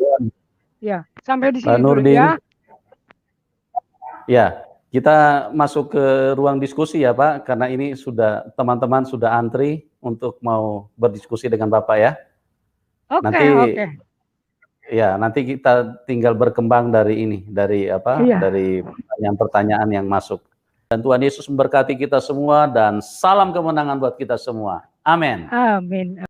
Ya, sampai di sini dulu ya. Ya, kita masuk ke ruang diskusi ya Pak, karena ini teman-teman sudah antri untuk mau berdiskusi dengan Bapak ya. Oke. Ya, nanti kita tinggal berkembang dari pertanyaan-pertanyaan yang masuk. Dan Tuhan Yesus memberkati kita semua dan salam kemenangan buat kita semua. Amin. Amin.